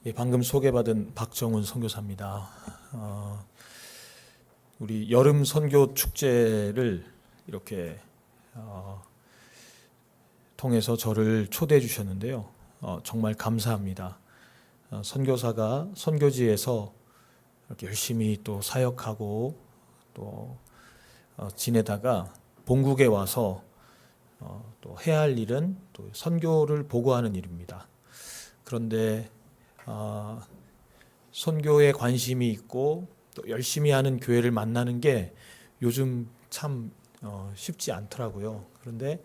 예, 방금 소개받은 박정훈 선교사입니다. 우리 여름 선교 축제를 이렇게 통해서 저를 초대해 주셨는데요. 정말 감사합니다. 선교사가 선교지에서 이렇게 열심히 또 사역하고 또 지내다가 본국에 와서 또 해야 할 일은 또 선교를 보고하는 일입니다. 그런데 선교에 관심이 있고 또 열심히 하는 교회를 만나는 게 요즘 참 쉽지 않더라고요. 그런데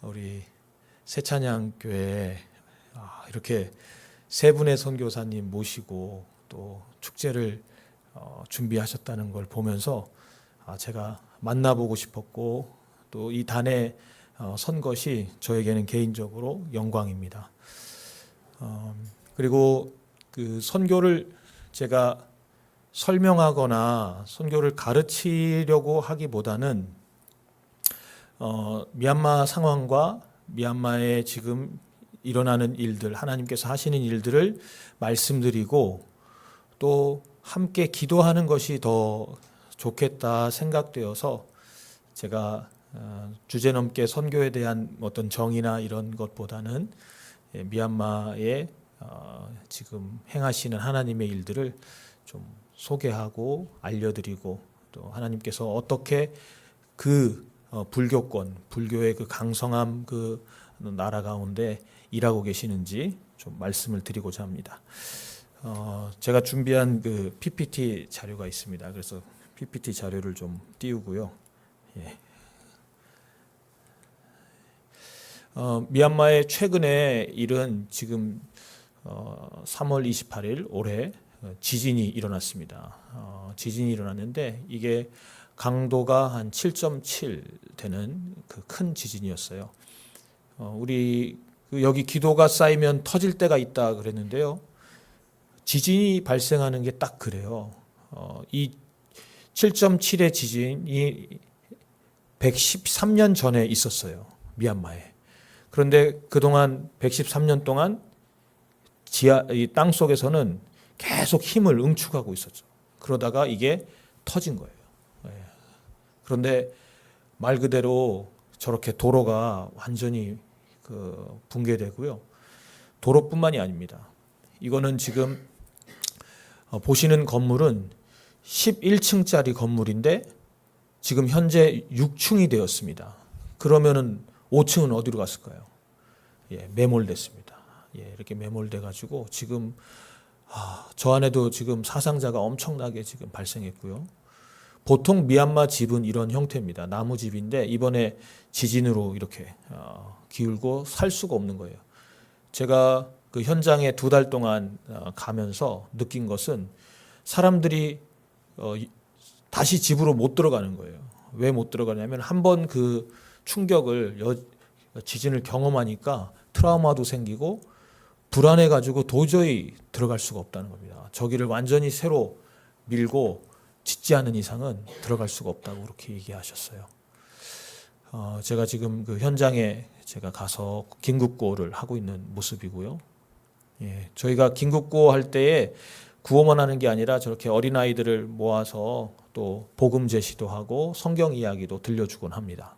우리 새찬양 교회에 이렇게 세 분의 선교사님 모시고 또 축제를 준비하셨다는 걸 보면서 제가 만나보고 싶었고 또 이 단에 선 것이 저에게는 개인적으로 영광입니다. 그리고 그 선교를 제가 설명하거나 선교를 가르치려고 하기보다는 미얀마 상황과 미얀마에 지금 일어나는 일들, 하나님께서 하시는 일들을 말씀드리고 또 함께 기도하는 것이 더 좋겠다 생각되어서 제가 주제넘게 선교에 대한 어떤 정의나 이런 것보다는 미얀마에 지금 행하시는 하나님의 일들을 좀 소개하고 알려드리고 또 하나님께서 어떻게 그 불교권, 불교의 그 강성함 그 나라 가운데 일하고 계시는지 좀 말씀을 드리고자 합니다. 제가 준비한 그 PPT 자료가 있습니다. 그래서 PPT 자료를 좀 띄우고요. 예. 미얀마의 최근의 일은 지금 3월 28일 올해 지진이 일어났습니다. 지진이 일어났는데 이게 강도가 한 7.7 되는 그 큰 지진이었어요. 우리 여기 기도가 쌓이면 터질 때가 있다 그랬는데요. 지진이 발생하는 게 딱 그래요. 이 7.7의 지진이 113년 전에 있었어요. 미얀마에. 그런데 그동안 113년 동안 이 땅 속에서는 계속 힘을 응축하고 있었죠. 그러다가 이게 터진 거예요. 그런데 말 그대로 저렇게 도로가 완전히 붕괴되고요. 도로뿐만이 아닙니다. 이거는 지금 보시는 건물은 11층짜리 건물인데 지금 현재 6층이 되었습니다. 그러면은 5층은 어디로 갔을까요? 예, 매몰됐습니다. 예, 이렇게 매몰돼가지고 지금 저 안에도 지금 사상자가 엄청나게 지금 발생했고요. 보통 미얀마 집은 이런 형태입니다. 나무 집인데 이번에 지진으로 이렇게 기울고 살 수가 없는 거예요. 제가 그 현장에 2달 동안 가면서 느낀 것은 사람들이 다시 집으로 못 들어가는 거예요. 왜 못 들어가냐면 한번 그 충격을 지진을 경험하니까 트라우마도 생기고 불안해가지고 도저히 들어갈 수가 없다는 겁니다. 저기를 완전히 새로 밀고 짓지 않은 이상은 들어갈 수가 없다고 그렇게 얘기하셨어요. 제가 지금 그 현장에 제가 가서 긴급구호를 하고 있는 모습이고요. 예, 저희가 긴급구호 할 때에 구호만 하는 게 아니라 저렇게 어린아이들을 모아서 또 복음 제시도 하고 성경 이야기도 들려주곤 합니다.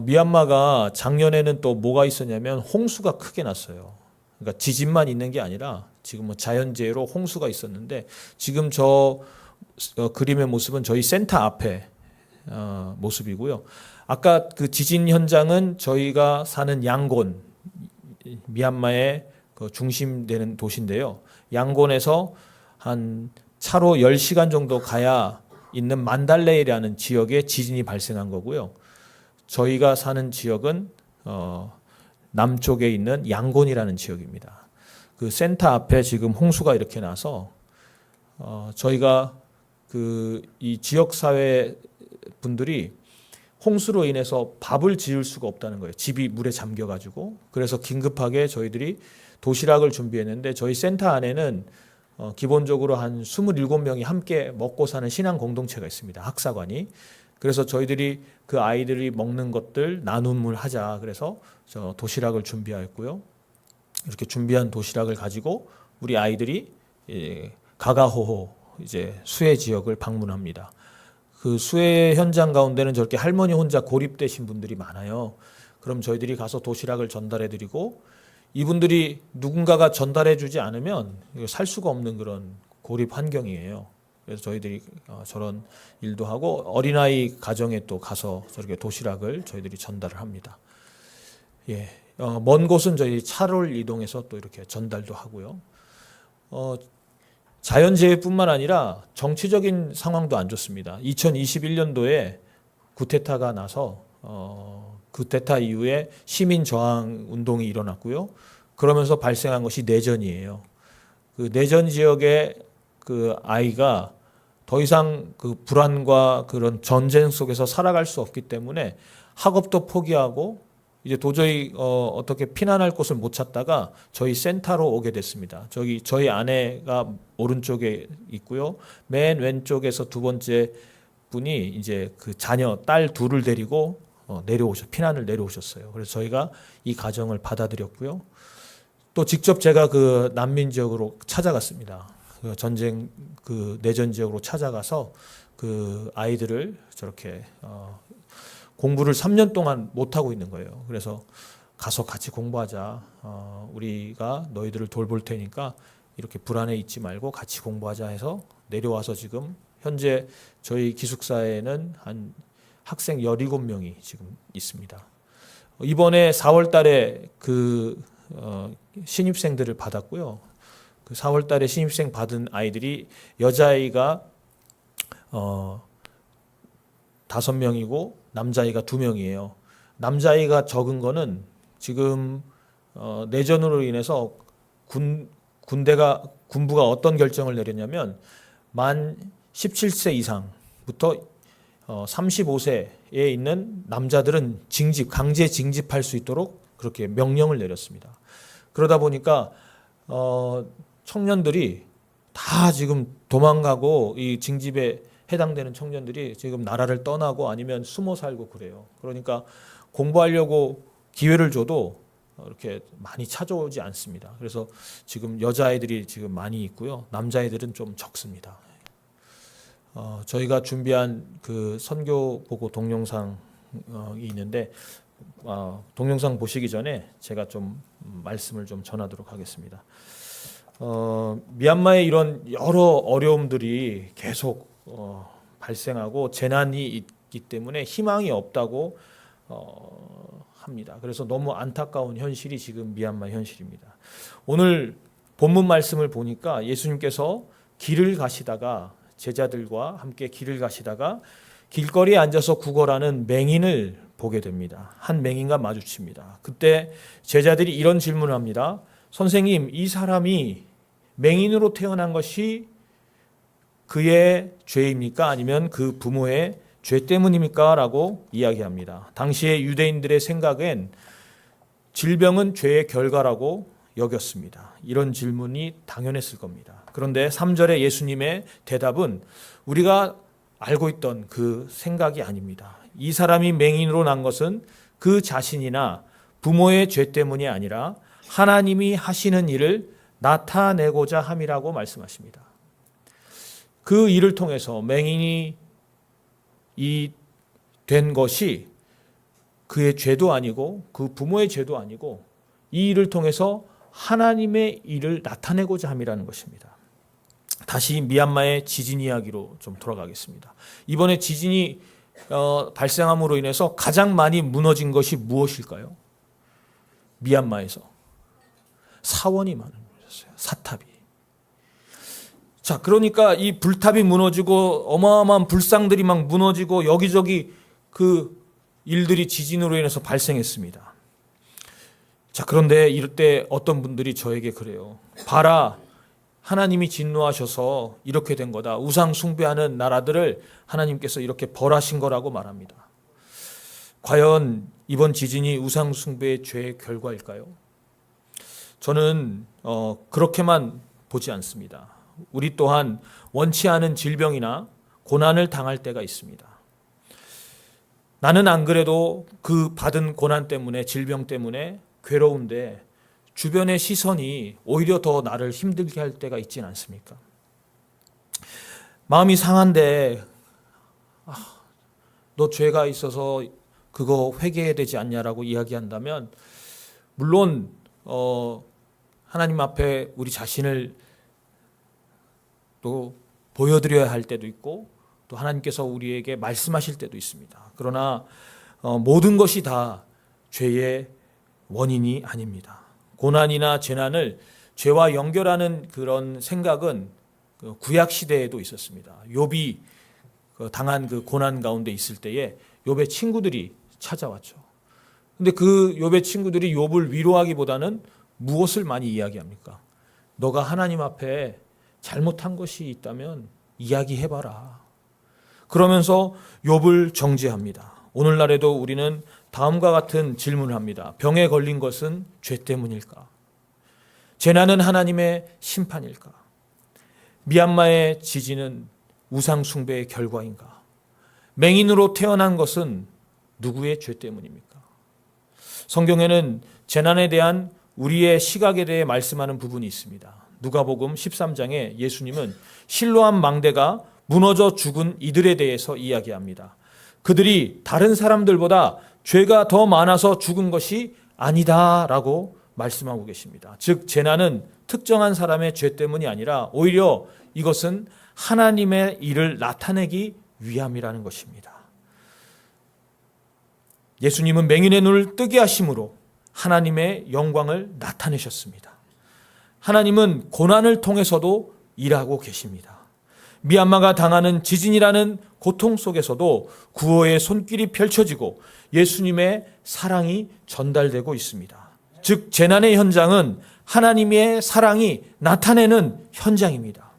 미얀마가 작년에는 또 뭐가 있었냐면 홍수가 크게 났어요. 그러니까 지진만 있는 게 아니라 지금 뭐 자연재해로 홍수가 있었는데 지금 저 그림의 모습은 저희 센터 앞에 모습이고요. 아까 그 지진 현장은 저희가 사는 양곤, 미얀마의 그 중심되는 도시인데요. 양곤에서 한 차로 10시간 정도 가야 있는 만달레이라는 지역에 지진이 발생한 거고요. 저희가 사는 지역은 남쪽에 있는 양곤이라는 지역입니다. 그 센터 앞에 지금 홍수가 이렇게 나서 저희가 이 지역 사회 분들이 홍수로 인해서 밥을 지을 수가 없다는 거예요. 집이 물에 잠겨가지고. 그래서 긴급하게 저희들이 도시락을 준비했는데 저희 센터 안에는 기본적으로 한 27명이 함께 먹고 사는 신앙 공동체가 있습니다. 학사관이. 그래서 저희들이 그 아이들이 먹는 것들 나눔을 하자. 그래서 저 도시락을 준비하였고요. 이렇게 준비한 도시락을 가지고 우리 아이들이 가가호호 이제 수해 지역을 방문합니다. 그 수해 현장 가운데는 저렇게 할머니 혼자 고립되신 분들이 많아요. 그럼 저희들이 가서 도시락을 전달해 드리고 이분들이 누군가가 전달해 주지 않으면 살 수가 없는 그런 고립 환경이에요. 그래서 저희들이 저런 일도 하고 어린아이 가정에 또 가서 저렇게 도시락을 저희들이 전달을 합니다. 예, 먼 곳은 저희 차를 이동해서 또 이렇게 전달도 하고요. 자연재해뿐만 아니라 정치적인 상황도 안 좋습니다. 2021년도에 구테타가 나서 구테타 이후에 시민 저항 운동이 일어났고요. 그러면서 발생한 것이 내전이에요. 그 내전 지역의 그 아이가 더 이상 그 불안과 그런 전쟁 속에서 살아갈 수 없기 때문에 학업도 포기하고 이제 도저히 어떻게 피난할 곳을 못 찾다가 저희 센터로 오게 됐습니다. 저희 아내가 오른쪽에 있고요. 맨 왼쪽에서 두 번째 분이 이제 그 자녀 딸 둘을 데리고 피난을 내려오셨어요. 그래서 저희가 이 가정을 받아들였고요. 또 직접 제가 그 난민 지역으로 찾아갔습니다. 그 전쟁 그 내전 지역으로 찾아가서 그 아이들을 저렇게 공부를 3년 동안 못 하고 있는 거예요. 그래서 가서 같이 공부하자. 우리가 너희들을 돌볼 테니까 이렇게 불안해 있지 말고 같이 공부하자 해서 내려와서 지금 현재 저희 기숙사에는 한 학생 17명이 지금 있습니다. 이번에 4월 달에 그 신입생들을 받았고요. 그 4월 달에 신입생 받은 아이들이 여자아이가 5명이고 남자아이가 2명이에요. 남자아이가 적은 거는 지금 내전으로 인해서 군부가 어떤 결정을 내렸냐면 만 17세 이상부터 35세에 있는 남자들은 강제 징집할 수 있도록 그렇게 명령을 내렸습니다. 그러다 보니까 청년들이 다 지금 도망가고 이 징집에 해당되는 청년들이 지금 나라를 떠나고 아니면 숨어 살고 그래요. 그러니까 공부하려고 기회를 줘도 이렇게 많이 찾아오지 않습니다. 그래서 지금 여자아이들이 지금 많이 있고요. 남자아이들은 좀 적습니다. 저희가 준비한 그 선교 보고 동영상이 있는데 동영상 보시기 전에 제가 좀 말씀을 좀 전하도록 하겠습니다. 미얀마에 이런 여러 어려움들이 계속 발생하고 재난이 있기 때문에 희망이 없다고 합니다. 그래서 너무 안타까운 현실이 지금 미얀마 현실입니다. 오늘 본문 말씀을 보니까 예수님께서 길을 가시다가 제자들과 함께 길을 가시다가 길거리에 앉아서 구걸하는 맹인을 보게 됩니다. 한 맹인과 마주칩니다. 그때 제자들이 이런 질문을 합니다. 선생님, 이 사람이 맹인으로 태어난 것이 그의 죄입니까? 아니면 그 부모의 죄 때문입니까? 라고 이야기합니다. 당시에 유대인들의 생각엔 질병은 죄의 결과라고 여겼습니다. 이런 질문이 당연했을 겁니다. 그런데 3절에 예수님의 대답은 우리가 알고 있던 그 생각이 아닙니다. 이 사람이 맹인으로 난 것은 그 자신이나 부모의 죄 때문이 아니라 하나님이 하시는 일을 나타내고자 함이라고 말씀하십니다. 그 일을 통해서 맹인이 된 것이 그의 죄도 아니고 그 부모의 죄도 아니고 이 일을 통해서 하나님의 일을 나타내고자 함이라는 것입니다. 다시 미얀마의 지진 이야기로 좀 돌아가겠습니다. 이번에 지진이 발생함으로 인해서 가장 많이 무너진 것이 무엇일까요? 미얀마에서 사원이 많이 무너졌어요. 사탑이. 자, 그러니까 이 불탑이 무너지고 어마어마한 불상들이 막 무너지고 여기저기 그 일들이 지진으로 인해서 발생했습니다. 자, 그런데 이럴 때 어떤 분들이 저에게 그래요. 봐라, 하나님이 진노하셔서 이렇게 된 거다. 우상 숭배하는 나라들을 하나님께서 이렇게 벌하신 거라고 말합니다. 과연 이번 지진이 우상 숭배의 죄의 결과일까요? 저는 그렇게만 보지 않습니다. 우리 또한 원치 않은 질병이나 고난을 당할 때가 있습니다. 나는 안 그래도 그 받은 고난 때문에, 질병 때문에 괴로운데 주변의 시선이 오히려 더 나를 힘들게 할 때가 있진 않습니까? 마음이 상한데 너 죄가 있어서 그거 회개해야 되지 않냐라고 이야기한다면, 물론 하나님 앞에 우리 자신을 또 보여드려야 할 때도 있고, 또 하나님께서 우리에게 말씀하실 때도 있습니다. 그러나 모든 것이 다 죄의 원인이 아닙니다. 고난이나 재난을 죄와 연결하는 그런 생각은 구약 시대에도 있었습니다. 욥이 당한 그 고난 가운데 있을 때에 욥의 친구들이 찾아왔죠. 근데 그 욥의 친구들이 욥을 위로하기보다는 무엇을 많이 이야기합니까? 너가 하나님 앞에 잘못한 것이 있다면 이야기해봐라. 그러면서 욥을 정죄합니다. 오늘날에도 우리는 다음과 같은 질문을 합니다. 병에 걸린 것은 죄 때문일까? 재난은 하나님의 심판일까? 미얀마의 지진은 우상 숭배의 결과인가? 맹인으로 태어난 것은 누구의 죄 때문입니까? 성경에는 재난에 대한 우리의 시각에 대해 말씀하는 부분이 있습니다. 누가복음 13장에 예수님은 실로암 망대가 무너져 죽은 이들에 대해서 이야기합니다. 그들이 다른 사람들보다 죄가 더 많아서 죽은 것이 아니다라고 말씀하고 계십니다. 즉 재난은 특정한 사람의 죄 때문이 아니라 오히려 이것은 하나님의 일을 나타내기 위함이라는 것입니다. 예수님은 맹인의 눈을 뜨게 하심으로 하나님의 영광을 나타내셨습니다. 하나님은 고난을 통해서도 일하고 계십니다. 미얀마가 당하는 지진이라는 고통 속에서도 구호의 손길이 펼쳐지고 예수님의 사랑이 전달되고 있습니다. 즉 재난의 현장은 하나님의 사랑이 나타내는 현장입니다.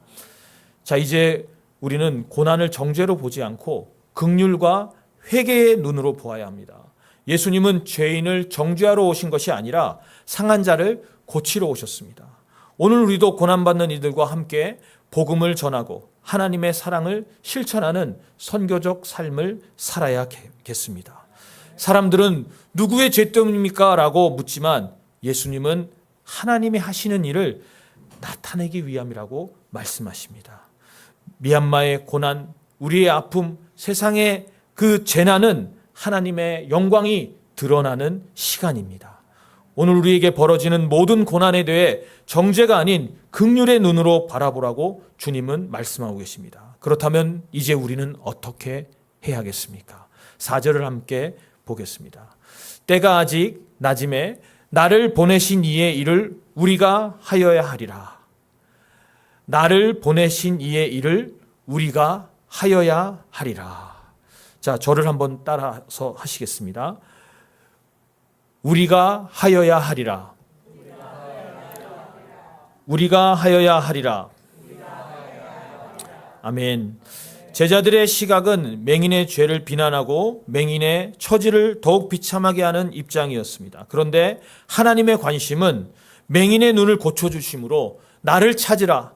자, 이제 우리는 고난을 정죄로 보지 않고 긍휼과 회개의 눈으로 보아야 합니다. 예수님은 죄인을 정죄하러 오신 것이 아니라 상한 자를 고치러 오셨습니다. 오늘 우리도 고난받는 이들과 함께 복음을 전하고 하나님의 사랑을 실천하는 선교적 삶을 살아야겠습니다. 사람들은 누구의 죄 때문입니까? 라고 묻지만 예수님은 하나님이 하시는 일을 나타내기 위함이라고 말씀하십니다. 미얀마의 고난, 우리의 아픔, 세상의 그 재난은 하나님의 영광이 드러나는 시간입니다. 오늘 우리에게 벌어지는 모든 고난에 대해 정죄가 아닌 긍휼의 눈으로 바라보라고 주님은 말씀하고 계십니다. 그렇다면 이제 우리는 어떻게 해야겠습니까? 4절을 함께 보겠습니다. 때가 아직 낮음에 나를 보내신 이의 일을 우리가 하여야 하리라. 나를 보내신 이의 일을 우리가 하여야 하리라. 자, 저를 한번 따라서 하시겠습니다. 우리가 하여야 하리라. 우리가 하여야 하리라. 아멘. 제자들의 시각은 맹인의 죄를 비난하고 맹인의 처지를 더욱 비참하게 하는 입장이었습니다. 그런데 하나님의 관심은 맹인의 눈을 고쳐주심으로 나를 찾으라.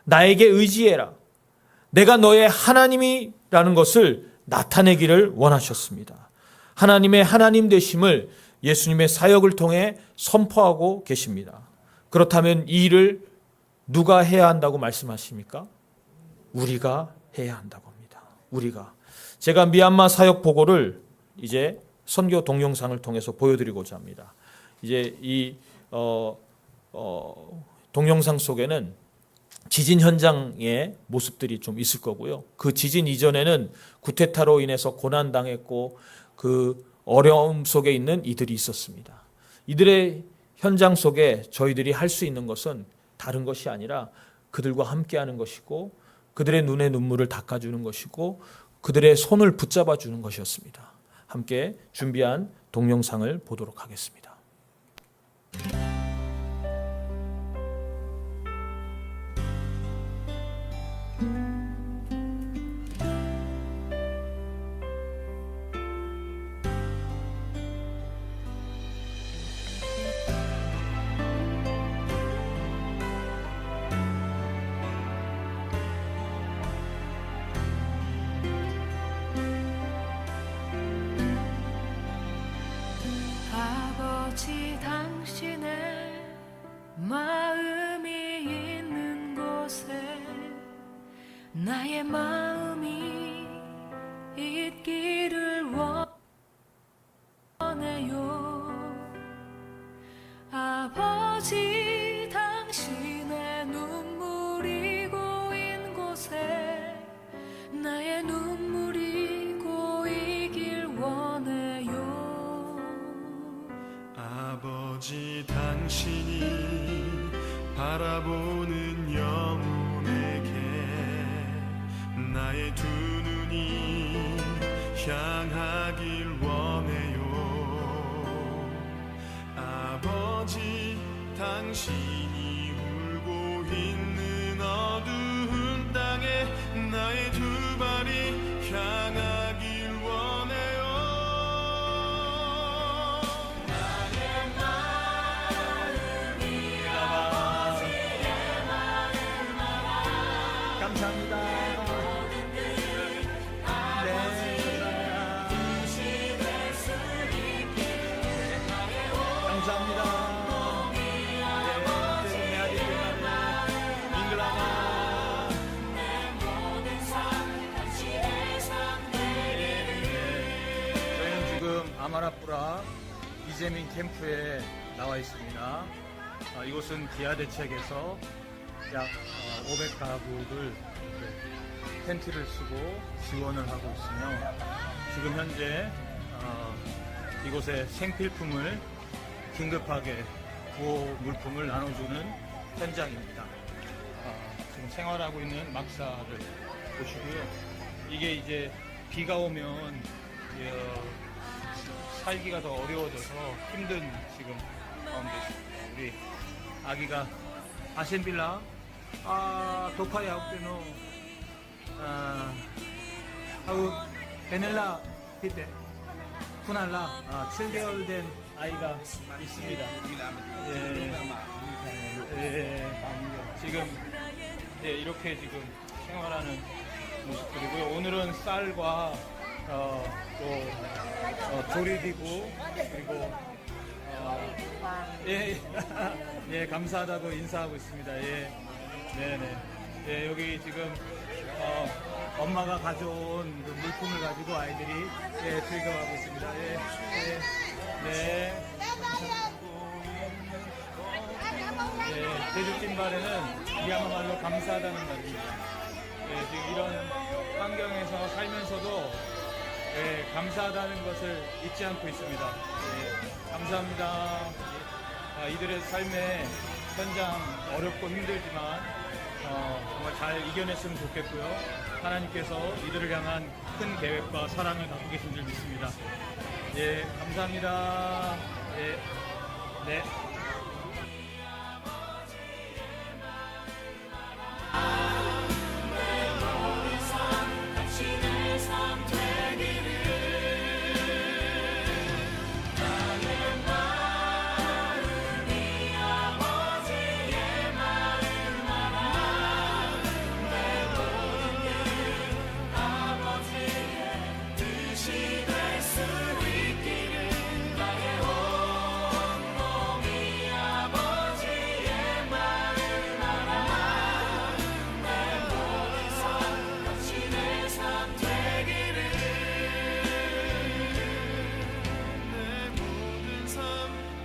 나에게 의지해라. 내가 너의 하나님이라는 것을 나타내기를 원하셨습니다. 하나님의 하나님 되심을 예수님의 사역을 통해 선포하고 계십니다. 그렇다면 이 일을 누가 해야 한다고 말씀하십니까? 우리가 해야 한다고 합니다. 우리가. 제가 미얀마 사역 보고를 이제 선교 동영상을 통해서 보여드리고자 합니다. 이제 이 동영상 속에는 지진 현장의 모습들이 좀 있을 거고요. 그 지진 이전에는 구테타로 인해서 고난당했고 그 어려움 속에 있는 이들이 있었습니다. 이들의 현장 속에 저희들이 할 수 있는 것은 다른 것이 아니라 그들과 함께하는 것이고 그들의 눈에 눈물을 닦아주는 것이고 그들의 손을 붙잡아 주는 것이었습니다. 함께 준비한 동영상을 보도록 하겠습니다. 아버지 당신의 마음이 있는 곳에 나의 마음이 있기를 원해요. 아버지 당신의 눈물이 고인 곳에 나의 눈물이 고이길 원해요. 아버지 당신이 바라보는 영혼에게 나의 두 눈이 향하길 원해요. 아버지 당신이 울고 있는 어두운 땅에 나의 두 발이 향하길 원해요. 감사합니다. 저희는 지금 아마라뿌라 이재민 캠프에 나와 있습니다. 이곳은 기아 대책에서 약 500가구를 텐트를 쓰고 지원을 하고 있으며 지금 현재 이곳에 생필품을 긴급하게 구호 물품을 나눠주는 현장입니다. 지금 생활하고 있는 막사를 보시고요. 이게 이제 비가 오면 살기가 더 어려워져서 힘든 지금 가운데 있습니다. 우리 아기가 아센빌라 도파이 아웃베노 하우 베넬라 피테 푸날라 7개월 된 아이가 있습니다. 지금 이렇게 지금 생활하는 모습들이고요. 오늘은 쌀과 또 조리디고 그리고 감사하다고 인사하고 있습니다. 네네. 여기 지금 엄마가 가져온 그 물품을 가지고 아이들이 즐겨하고 있습니다. 제주 찐발에는 미얀마 말로 감사하다는 말입니다. 지금 이런 환경에서 살면서도 감사하다는 것을 잊지 않고 있습니다. 감사합니다. 이들의 삶의 현장 어렵고 힘들지만 정말 잘 이겨냈으면 좋겠고요. 하나님께서 이들을 향한 큰 계획과 사랑을 갖고 계신 줄 믿습니다. 감사합니다. 네.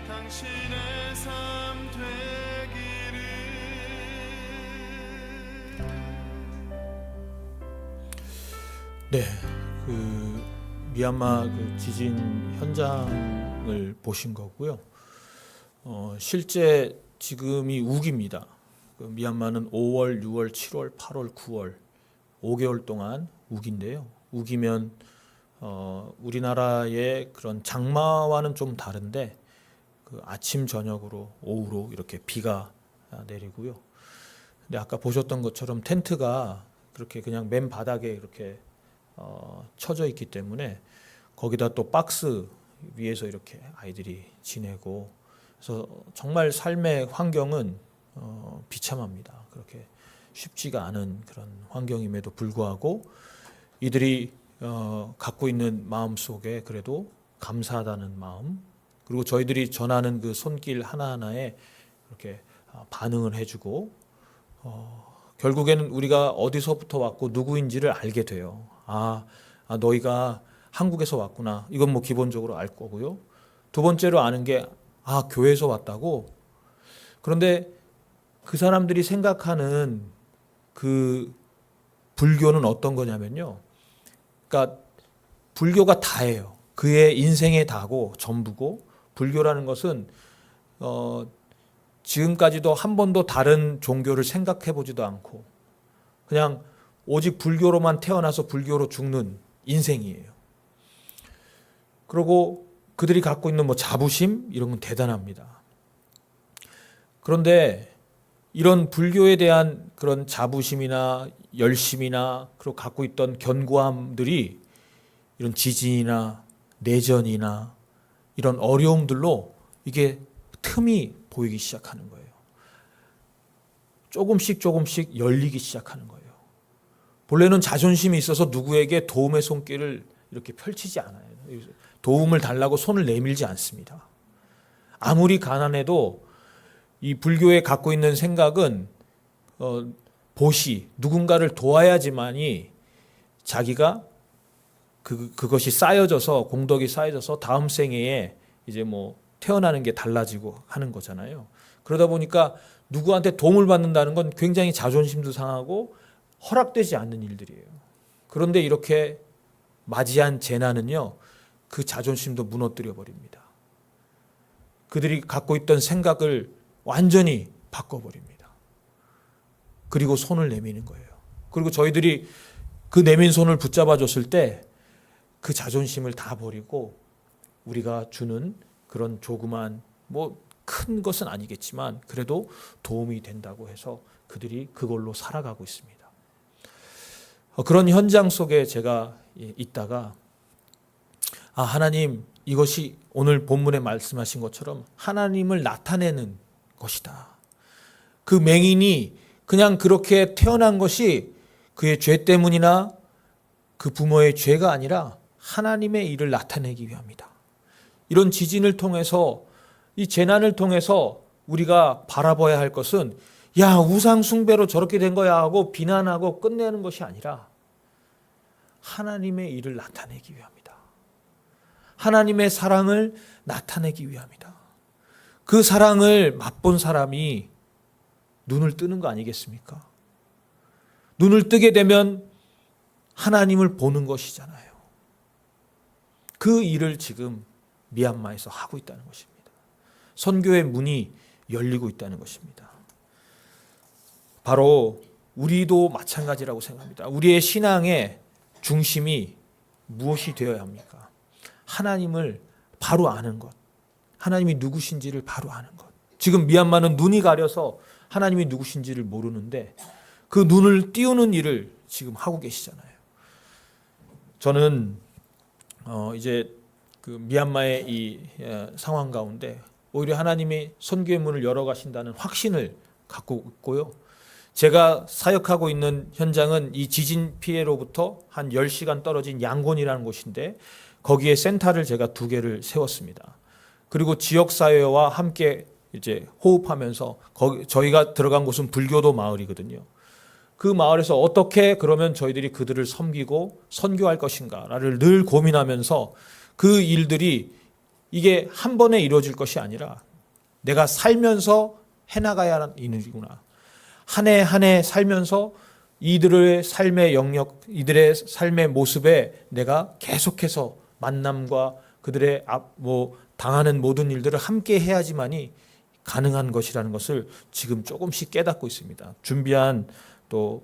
당신의 삶 되기를. 네, 그 미얀마 그 지진 현장을 보신 거고요. 실제 지금이 우기입니다. 그 미얀마는 5월, 6월, 7월, 8월, 9월 5개월 동안 우기인데요. 우기면 우리나라의 그런 장마와는 좀 다른데 그 아침 저녁으로 오후로 이렇게 비가 내리고요. 근데 아까 보셨던 것처럼 텐트가 그렇게 그냥 맨 바닥에 이렇게 쳐져 있기 때문에 거기다 또 박스 위에서 이렇게 아이들이 지내고, 그래서 정말 삶의 환경은 비참합니다. 그렇게 쉽지가 않은 그런 환경임에도 불구하고 이들이 갖고 있는 마음 속에 그래도 감사하다는 마음, 그리고 저희들이 전하는 그 손길 하나하나에 이렇게 반응을 해주고 결국에는 우리가 어디서부터 왔고 누구인지를 알게 돼요. 너희가 한국에서 왔구나. 이건 뭐 기본적으로 알 거고요. 두 번째로 아는 게 교회에서 왔다고. 그런데 그 사람들이 생각하는 그 불교는 어떤 거냐면요. 그러니까 불교가 다예요. 그의 인생의 다고 전부고, 불교라는 것은 지금까지도 한 번도 다른 종교를 생각해 보지도 않고 그냥 오직 불교로만 태어나서 불교로 죽는 인생이에요. 그리고 그들이 갖고 있는 뭐 자부심 이런 건 대단합니다. 그런데 이런 불교에 대한 그런 자부심이나 열심이나 그리고 갖고 있던 견고함들이 이런 지진이나 내전이나 이런 어려움들로 이게 틈이 보이기 시작하는 거예요. 조금씩 열리기 시작하는 거예요. 본래는 자존심이 있어서 누구에게 도움의 손길을 이렇게 펼치지 않아요. 도움을 달라고 손을 내밀지 않습니다. 아무리 가난해도 이 불교에 갖고 있는 생각은 보시, 누군가를 도와야지만이 자기가 그것이 쌓여져서, 공덕이 쌓여져서 다음 생애에 이제 뭐 태어나는 게 달라지고 하는 거잖아요. 그러다 보니까 누구한테 도움을 받는다는 건 굉장히 자존심도 상하고 허락되지 않는 일들이에요. 그런데 이렇게 맞이한 재난은요, 그 자존심도 무너뜨려 버립니다. 그들이 갖고 있던 생각을 완전히 바꿔버립니다. 그리고 손을 내미는 거예요. 그리고 저희들이 그 내민 손을 붙잡아 줬을 때 그 자존심을 다 버리고 우리가 주는 그런 조그만, 뭐 큰 것은 아니겠지만 그래도 도움이 된다고 해서 그들이 그걸로 살아가고 있습니다. 그런 현장 속에 제가 있다가 하나님, 이것이 오늘 본문에 말씀하신 것처럼 하나님을 나타내는 것이다. 그 맹인이 그냥 그렇게 태어난 것이 그의 죄 때문이나 그 부모의 죄가 아니라 하나님의 일을 나타내기 위함이다. 이런 지진을 통해서, 이 재난을 통해서 우리가 바라봐야 할 것은 우상 숭배로 저렇게 된 거야 하고 비난하고 끝내는 것이 아니라 하나님의 일을 나타내기 위함이다. 하나님의 사랑을 나타내기 위함이다. 그 사랑을 맛본 사람이 눈을 뜨는 거 아니겠습니까? 눈을 뜨게 되면 하나님을 보는 것이잖아요. 그 일을 지금 미얀마에서 하고 있다는 것입니다. 선교의 문이 열리고 있다는 것입니다. 바로 우리도 마찬가지라고 생각합니다. 우리의 신앙의 중심이 무엇이 되어야 합니까? 하나님을 바로 아는 것. 하나님이 누구신지를 바로 아는 것. 지금 미얀마는 눈이 가려서 하나님이 누구신지를 모르는데 그 눈을 띄우는 일을 지금 하고 계시잖아요. 저는 이제 그 미얀마의 이 상황 가운데 오히려 하나님이 선교의 문을 열어 가신다는 확신을 갖고 있고요. 제가 사역하고 있는 현장은 이 지진 피해로부터 한 10시간 떨어진 양곤이라는 곳인데 거기에 센터를 제가 2개를 세웠습니다. 그리고 지역사회와 함께 이제 호흡하면서 저희가 들어간 곳은 불교도 마을이거든요. 그 마을에서 어떻게 그러면 저희들이 그들을 섬기고 선교할 것인가를 늘 고민하면서 그 일들이 이게 한 번에 이루어질 것이 아니라 내가 살면서 해나가야 하는 일이구나. 한 해 한 해 살면서 이들의 삶의 영역, 이들의 삶의 모습에 내가 계속해서 만남과 그들의 당하는 모든 일들을 함께 해야지만이 가능한 것이라는 것을 지금 조금씩 깨닫고 있습니다. 준비한 또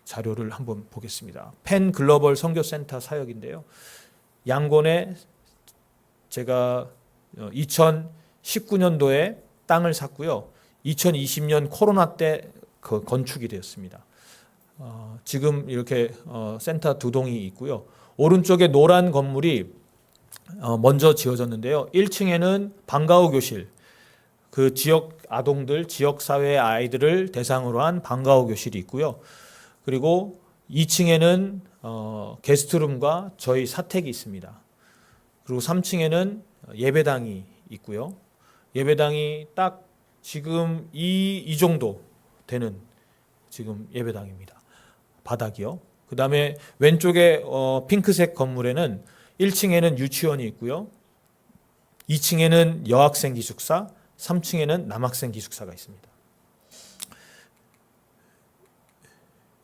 자료를 한번 보겠습니다. 펜 글로벌 선교센터 사역인데요. 양곤에 제가 2019년도에 땅을 샀고요. 2020년 코로나 때 건축이 되었습니다. 지금 이렇게 센터 2동이 있고요. 오른쪽에 노란 건물이 먼저 지어졌는데요. 1층에는 방과후 교실, 그 지역 아동들, 지역 사회의 아이들을 대상으로 한 방과후 교실이 있고요. 그리고 2층에는 게스트룸과 저희 사택이 있습니다. 그리고 3층에는 예배당이 있고요. 예배당이 딱 지금 이 정도 되는 지금 예배당입니다. 바닥이요. 그 다음에 왼쪽에 핑크색 건물에는 1층에는 유치원이 있고요. 2층에는 여학생 기숙사, 3층에는 남학생 기숙사가 있습니다.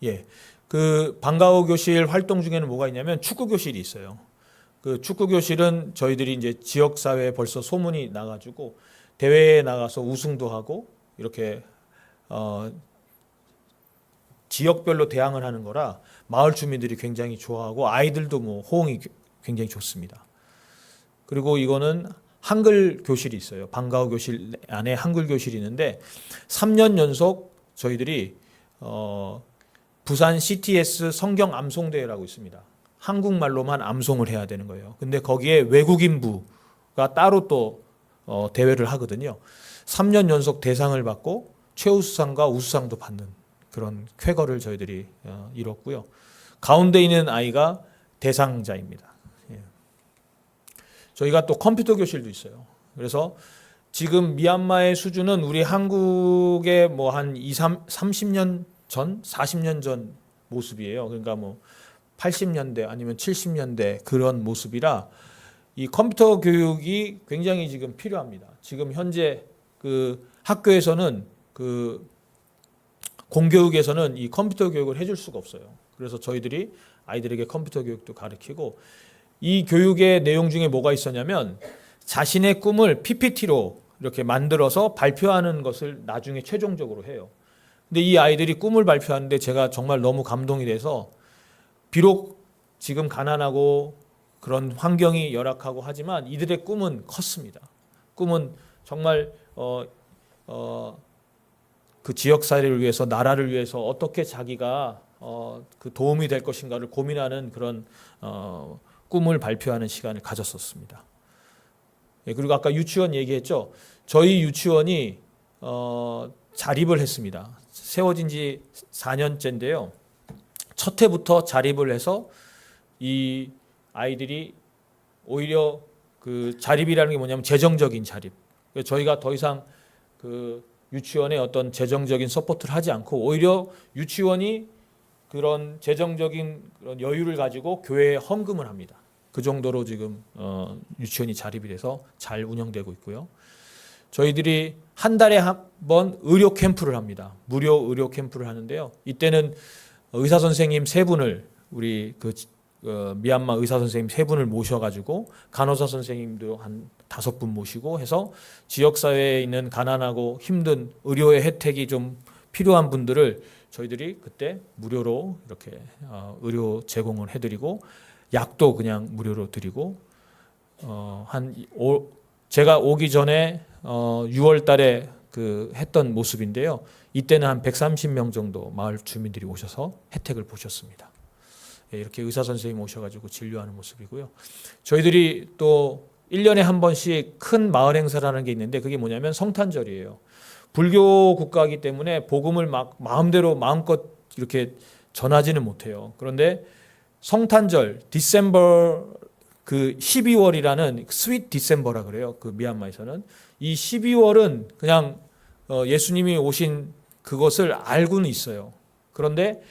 예. 그 방과후 교실 활동 중에는 뭐가 있냐면 축구 교실이 있어요. 그 축구 교실은 저희들이 이제 지역 사회에 벌써 소문이 나가지고 대회에 나가서 우승도 하고 이렇게 지역별로 대항을 하는 거라 마을 주민들이 굉장히 좋아하고 아이들도 뭐 호응이 굉장히 좋습니다. 그리고 이거는 한글 교실이 있어요. 방과후 교실 안에 한글 교실이 있는데 3년 연속 저희들이 부산 CTS 성경 암송대회라고 있습니다. 한국말로만 암송을 해야 되는 거예요. 근데 거기에 외국인부가 따로 또 대회를 하거든요. 3년 연속 대상을 받고 최우수상과 우수상도 받는 그런 쾌거를 저희들이 이뤘고요. 가운데 있는 아이가 대상자입니다. 예. 저희가 또 컴퓨터 교실도 있어요. 그래서 지금 미얀마의 수준은 우리 한국의 뭐 한 30년 전, 40년 전 모습이에요. 그러니까 뭐 80년대 아니면 70년대 그런 모습이라 이 컴퓨터 교육이 굉장히 지금 필요합니다. 지금 현재 그 학교에서는 그 공교육에서는 이 컴퓨터 교육을 해줄 수가 없어요. 그래서 저희들이 아이들에게 컴퓨터 교육도 가르치고 이 교육의 내용 중에 뭐가 있었냐면 자신의 꿈을 PPT로 이렇게 만들어서 발표하는 것을 나중에 최종적으로 해요. 근데 이 아이들이 꿈을 발표하는데 제가 정말 너무 감동이 돼서 비록 지금 가난하고 그런 환경이 열악하고 하지만 이들의 꿈은 컸습니다. 꿈은 정말 그 지역 사회를 위해서 나라를 위해서 어떻게 자기가 그 도움이 될 것인가를 고민하는 그런 꿈을 발표하는 시간을 가졌었습니다. 예, 그리고 아까 유치원 얘기했죠. 저희 유치원이 자립을 했습니다. 세워진 지 4년째인데요. 첫 해부터 자립을 해서 이 아이들이 오히려 그 자립이라는 게 뭐냐면 재정적인 자립. 저희가 더 이상 그 유치원에 어떤 재정적인 서포트를 하지 않고 오히려 유치원이 그런 재정적인 그런 여유를 가지고 교회에 헌금을 합니다. 그 정도로 지금 유치원이 자립이 돼서 잘 운영되고 있고요. 저희들이 한 달에 한 번 의료 캠프를 합니다. 무료 의료 캠프를 하는데요. 이때는 의사 선생님 3분을 우리 미얀마 의사 선생님 3분을 모셔가지고 간호사 선생님도 한 5분 모시고 해서 지역 사회에 있는 가난하고 힘든 의료의 혜택이 좀 필요한 분들을 저희들이 그때 무료로 이렇게 의료 제공을 해드리고 약도 그냥 무료로 드리고 제가 오기 전에 6월 달에 했던 모습인데요. 이때는 한 130명 정도 마을 주민들이 오셔서 혜택을 보셨습니다. 이렇게 의사 선생님 오셔가지고 진료하는 모습이고요. 저희들이 또 1년에 한 번씩 큰 마을 행사라는 게 있는데 그게 뭐냐면 성탄절이에요. 불교 국가이기 때문에 복음을 막 마음껏 이렇게 전하지는 못해요. 그런데 성탄절, 디셈버 12월이라는 스윗 디셈버라 그래요. 그 미얀마에서는 이 12월은 그냥 예수님이 오신 그것을 알고는 있어요. 그런데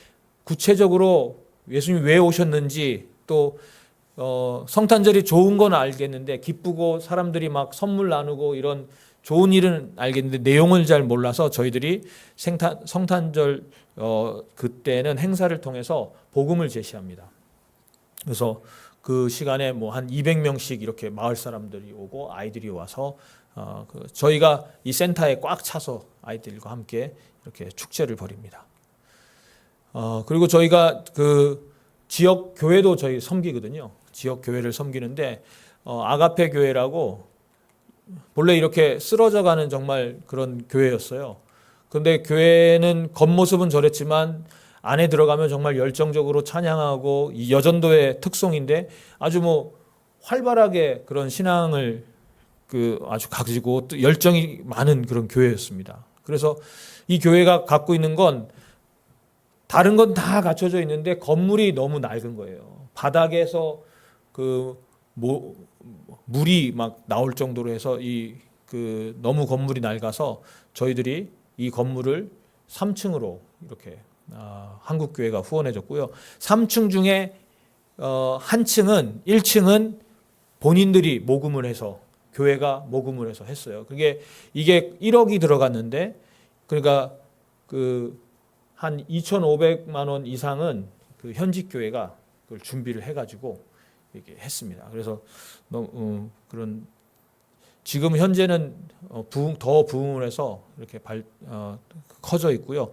구체적으로 예수님이 왜 오셨는지 또 성탄절이 좋은 건 알겠는데 기쁘고 사람들이 막 선물 나누고 이런 좋은 일은 알겠는데 내용을 잘 몰라서 저희들이 성탄절 그때는 행사를 통해서 복음을 제시합니다. 그래서 그 시간에 뭐 한 200명씩 이렇게 마을 사람들이 오고 아이들이 와서 저희가 이 센터에 꽉 차서 아이들과 함께 이렇게 축제를 벌입니다. 그리고 저희가 그 지역 교회도 저희 섬기거든요. 지역 교회를 섬기는데 아가페 교회라고 본래 이렇게 쓰러져가는 정말 그런 교회였어요. 그런데 교회는 겉모습은 저랬지만 안에 들어가면 정말 열정적으로 찬양하고 이 여전도의 특성인데 아주 뭐 활발하게 그런 신앙을 아주 가지고 또 열정이 많은 그런 교회였습니다. 그래서 이 교회가 갖고 있는 건 다른 건 다 갖춰져 있는데 건물이 너무 낡은 거예요. 바닥에서 물이 막 나올 정도로 해서 너무 건물이 낡아서 저희들이 이 건물을 3층으로 이렇게 한국 교회가 후원해 줬고요. 3층 중에 한 층은 1층은 본인들이 모금을 해서 교회가 모금을 해서 했어요. 이게 1억이 들어갔는데 그러니까 한 2,500만 원 이상은 그 현직 교회가 그걸 준비를 해가지고 이렇게 했습니다. 그래서 그런 지금 현재는 더 부흥을 해서 이렇게 커져 있고요.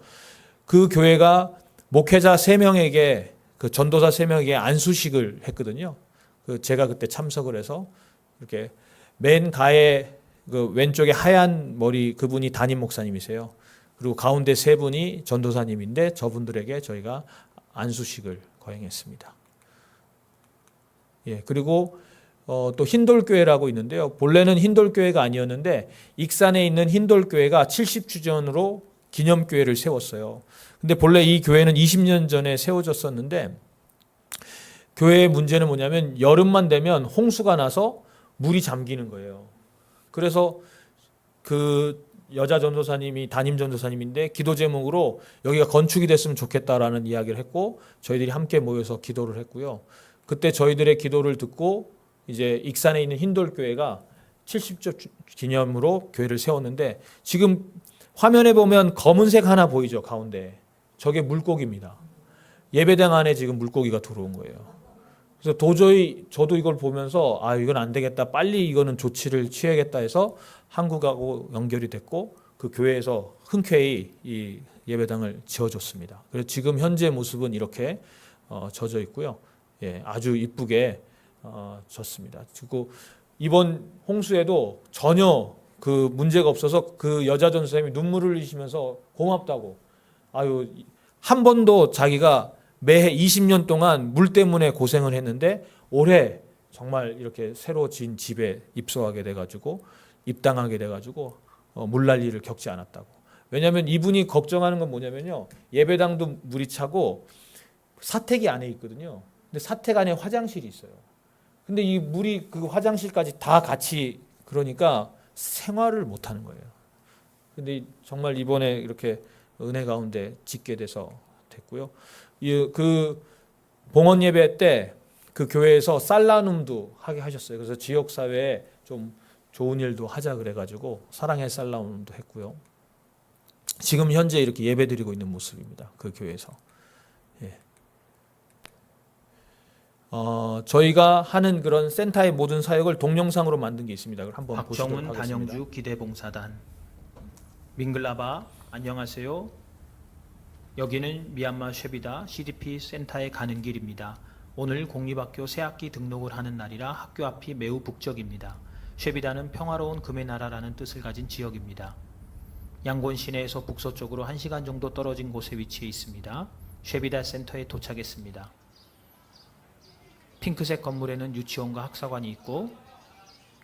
그 교회가 목회자 3명에게 그 전도사 3명에게 안수식을 했거든요. 제가 그때 참석을 해서 이렇게 맨 가에 그 왼쪽에 하얀 머리 그분이 담임 목사님이세요. 그리고 가운데 3분이 전도사님인데 저분들에게 저희가 안수식을 거행했습니다. 예, 그리고 또 흰돌교회라고 있는데요. 본래는 흰돌교회가 아니었는데 익산에 있는 흰돌교회가 70주년으로 기념교회를 세웠어요. 근데 본래 이 교회는 20년 전에 세워졌었는데 교회의 문제는 뭐냐면 여름만 되면 홍수가 나서 물이 잠기는 거예요. 그래서 그 여자 전도사님이 담임 전도사님인데 기도 제목으로 여기가 건축이 됐으면 좋겠다라는 이야기를 했고 저희들이 함께 모여서 기도를 했고요. 그때 저희들의 기도를 듣고 이제 익산에 있는 흰돌교회가 70조 기념으로 교회를 세웠는데 지금 화면에 보면 검은색 하나 보이죠, 가운데. 저게 물고기입니다. 예배당 안에 지금 물고기가 들어온 거예요. 그래서 도저히 저도 이걸 보면서 이건 안 되겠다. 빨리 이거는 조치를 취해야겠다 해서 한국하고 연결이 됐고 그 교회에서 흔쾌히 이 예배당을 지어줬습니다. 그래서 지금 현재 모습은 이렇게 젖어 있고요. 예, 아주 이쁘게 졌습니다. 그리고 이번 홍수에도 전혀 그 문제가 없어서 그 여자 전도사님이 눈물을 흘리시면서 고맙다고. 한 번도 자기가 매해 20년 동안 물 때문에 고생을 했는데 올해 정말 이렇게 새로 지은 집에 입소하게 돼가지고 입당하게 돼가지고 물날 일을 겪지 않았다고. 왜냐하면 이분이 걱정하는 건 뭐냐면요. 예배당도 물이 차고 사택이 안에 있거든요. 근데 사택 안에 화장실이 있어요. 근데 이 물이 그 화장실까지 다 같이 그러니까 생활을 못 하는 거예요. 근데 정말 이번에 이렇게 은혜 가운데 짓게 돼서 됐고요. 그 봉헌 예배 때 그 교회에서 살라눔도 하게 하셨어요. 그래서 지역 사회에 좀 좋은 일도 하자 그래가지고 사랑의 살라눔도 했고요. 지금 현재 이렇게 예배드리고 있는 모습입니다. 그 교회에서. 예. 저희가 하는 그런 센터의 모든 사역을 동영상으로 만든 게 있습니다. 그걸 한번 보시도록 박정훈 하겠습니다. 단영주 기대봉사단. 밍글라바 안녕하세요. 여기는 미얀마 쉐비다 CDP 센터에 가는 길입니다. 오늘 공립학교 새학기 등록을 하는 날이라 학교 앞이 매우 북적입니다. 쉐비다는 평화로운 금의 나라라는 뜻을 가진 지역입니다. 양곤 시내에서 북서쪽으로 1시간 정도 떨어진 곳에 위치해 있습니다. 쉐비다 센터에 도착했습니다. 핑크색 건물에는 유치원과 학사관이 있고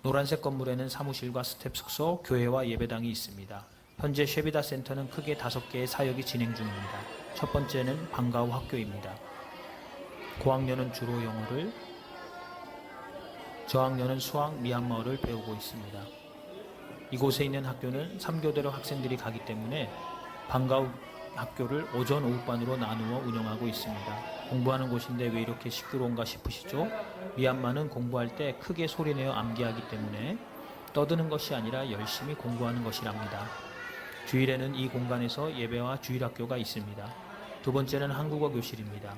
노란색 건물에는 사무실과 스텝 숙소, 교회와 예배당이 있습니다. 현재 쉐비다 센터는 크게 5개의 사역이 진행 중입니다. 첫 번째는 방과후 학교입니다. 고학년은 주로 영어를, 저학년은 수학, 미얀마어를 배우고 있습니다. 이곳에 있는 학교는 3교대로 학생들이 가기 때문에 방과후 학교를 오전, 오후반으로 나누어 운영하고 있습니다. 공부하는 곳인데 왜 이렇게 시끄러운가 싶으시죠? 미얀마는 공부할 때 크게 소리내어 암기하기 때문에 떠드는 것이 아니라 열심히 공부하는 것이랍니다. 주일에는 이 공간에서 예배와 주일학교가 있습니다. 두 번째는 한국어 교실입니다.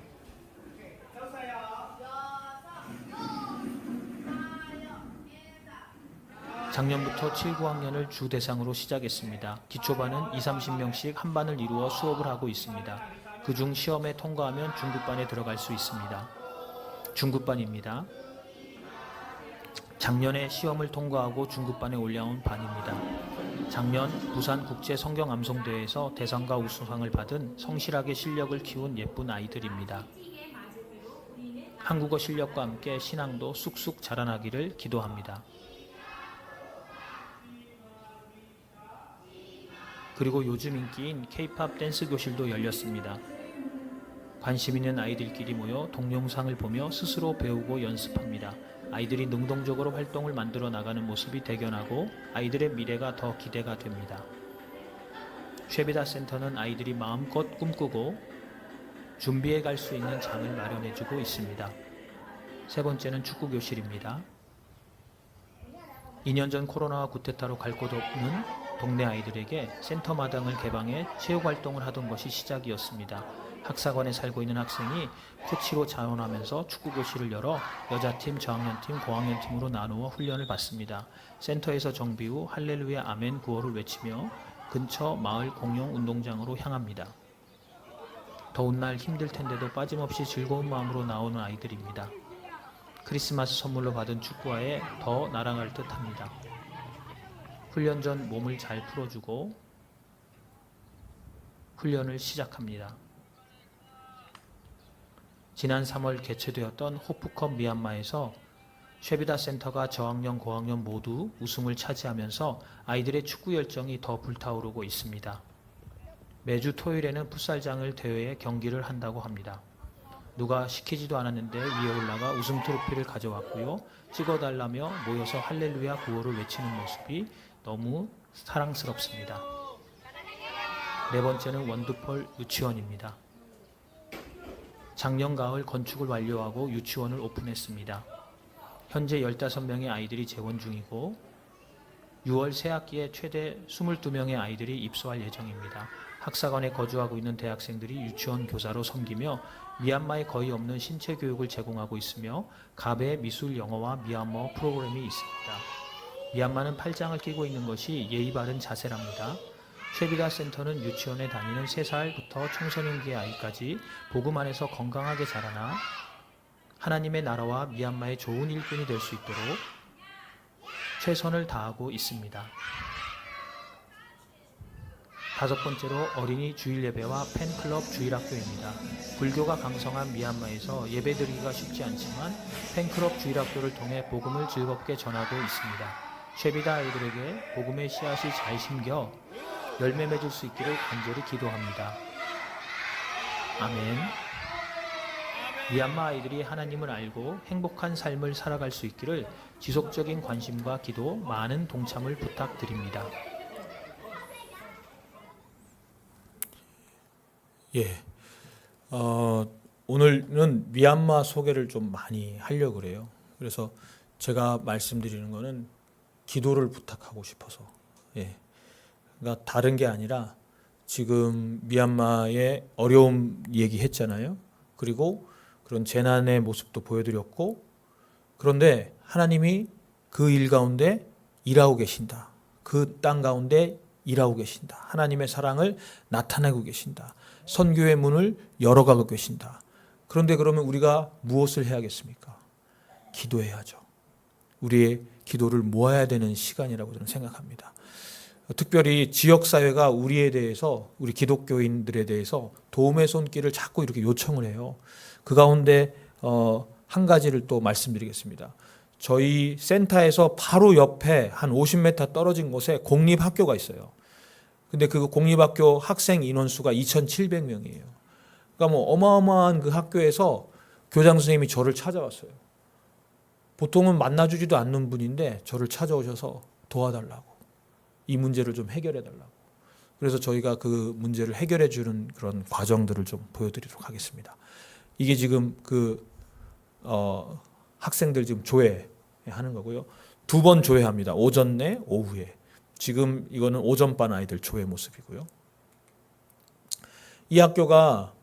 작년부터 7, 9학년을 주 대상으로 시작했습니다. 기초반은 20-30명씩 한 반을 이루어 수업을 하고 있습니다. 그중 시험에 통과하면 중급반에 들어갈 수 있습니다. 중급반입니다. 작년에 시험을 통과하고 중급반에 올라온 반입니다. 작년 부산 국제 성경 암송대회에서 대상과 우수상을 받은 성실하게 실력을 키운 예쁜 아이들입니다. 한국어 실력과 함께 신앙도 쑥쑥 자라나기를 기도합니다. 그리고 요즘 인기인 K-팝 댄스 교실도 열렸습니다. 관심 있는 아이들끼리 모여 동영상을 보며 스스로 배우고 연습합니다. 아이들이 능동적으로 활동을 만들어 나가는 모습이 대견하고 아이들의 미래가 더 기대가 됩니다. 쉐비다 센터는 아이들이 마음껏 꿈꾸고 준비해 갈 수 있는 장을 마련해 주고 있습니다. 세 번째는 축구 교실입니다. 2년 전 코로나와 구테타로 갈 곳 없는 동네 아이들에게 센터 마당을 개방해 체육 활동을 하던 것이 시작이었습니다. 학사관에 살고 있는 학생이 코치로 자원하면서 축구 교실을 열어 여자팀, 저학년팀, 고학년팀으로 나누어 훈련을 받습니다. 센터에서 정비 후 할렐루야 아멘 구호를 외치며 근처 마을 공용 운동장으로 향합니다. 더운 날 힘들 텐데도 빠짐없이 즐거운 마음으로 나오는 아이들입니다. 크리스마스 선물로 받은 축구화에 더 날아갈 듯 합니다. 훈련 전 몸을 잘 풀어주고 훈련을 시작합니다. 지난 3월 개최되었던 호프컵 미얀마에서 쉐비다 센터가 저학년, 고학년 모두 우승을 차지하면서 아이들의 축구 열정이 더 불타오르고 있습니다. 매주 토요일에는 풋살장을 대회에 경기를 한다고 합니다. 누가 시키지도 않았는데 위에 올라가 우승 트로피를 가져왔고요. 찍어달라며 모여서 할렐루야 구호를 외치는 모습이 너무 사랑스럽습니다. 네 번째는 원두펄 유치원입니다. 작년 가을 건축을 완료하고 유치원을 오픈했습니다. 현재 15명의 아이들이 재원 중이고 6월 새학기에 최대 22명의 아이들이 입소할 예정입니다. 학사관에 거주하고 있는 대학생들이 유치원 교사로 섬기며 미얀마에 거의 없는 신체 교육을 제공하고 있으며 가베 미술 영어와 미얀마 프로그램이 있습니다. 미얀마는 팔짱을 끼고 있는 것이 예의 바른 자세랍니다. 쉐비다 센터는 유치원에 다니는 3살부터 청소년기의 아이까지 복음 안에서 건강하게 자라나 하나님의 나라와 미얀마의 좋은 일꾼이 될 수 있도록 최선을 다하고 있습니다. 다섯 번째로 어린이 주일 예배와 팬클럽 주일학교입니다. 불교가 강성한 미얀마에서 예배드리기가 쉽지 않지만 팬클럽 주일학교를 통해 복음을 즐겁게 전하고 있습니다. 쉐비다 아이들에게 복음의 씨앗이 잘 심겨 열매 맺을 수 있기를 간절히 기도합니다. 아멘. 미얀마 아이들이 하나님을 알고 행복한 삶을 살아갈 수 있기를 지속적인 관심과 기도, 많은 동참을 부탁드립니다. 예. 오늘은 미얀마 소개를 좀 많이 하려고 그래요. 그래서 제가 말씀드리는 거는 기도를 부탁하고 싶어서. 예. 그러니까 다른 게 아니라 지금 미얀마의 어려움 얘기했잖아요. 그리고 그런 재난의 모습도 보여드렸고, 그런데 하나님이 그 일 가운데 일하고 계신다. 그 땅 가운데 일하고 계신다. 하나님의 사랑을 나타내고 계신다. 선교의 문을 열어가고 계신다. 그런데 그러면 우리가 무엇을 해야겠습니까? 기도해야죠. 우리의 기도를 모아야 되는 시간이라고 저는 생각합니다. 특별히 지역사회가 우리에 대해서, 우리 기독교인들에 대해서 도움의 손길을 자꾸 이렇게 요청을 해요. 그 가운데 한 가지를 또 말씀드리겠습니다. 저희 센터에서 바로 옆에 한 50m 떨어진 곳에 공립학교가 있어요. 근데 그 공립학교 학생 인원수가 2,700명이에요. 그러니까 뭐 어마어마한 그 학교에서 교장 선생님이 저를 찾아왔어요. 보통은 만나주지도 않는 분인데 저를 찾아오셔서 도와달라고, 이 문제를 좀 해결해 달라고. 그래서 저희가 그 문제를 해결해 주는 그런 과정들을 좀 보여드리도록 하겠습니다. 이게 지금 학생들 지금 조회하는 거고요. 2번 조회합니다. 오전에, 오후에. 지금 이거는 오전반 아이들 조회 모습이고요. 이 학교가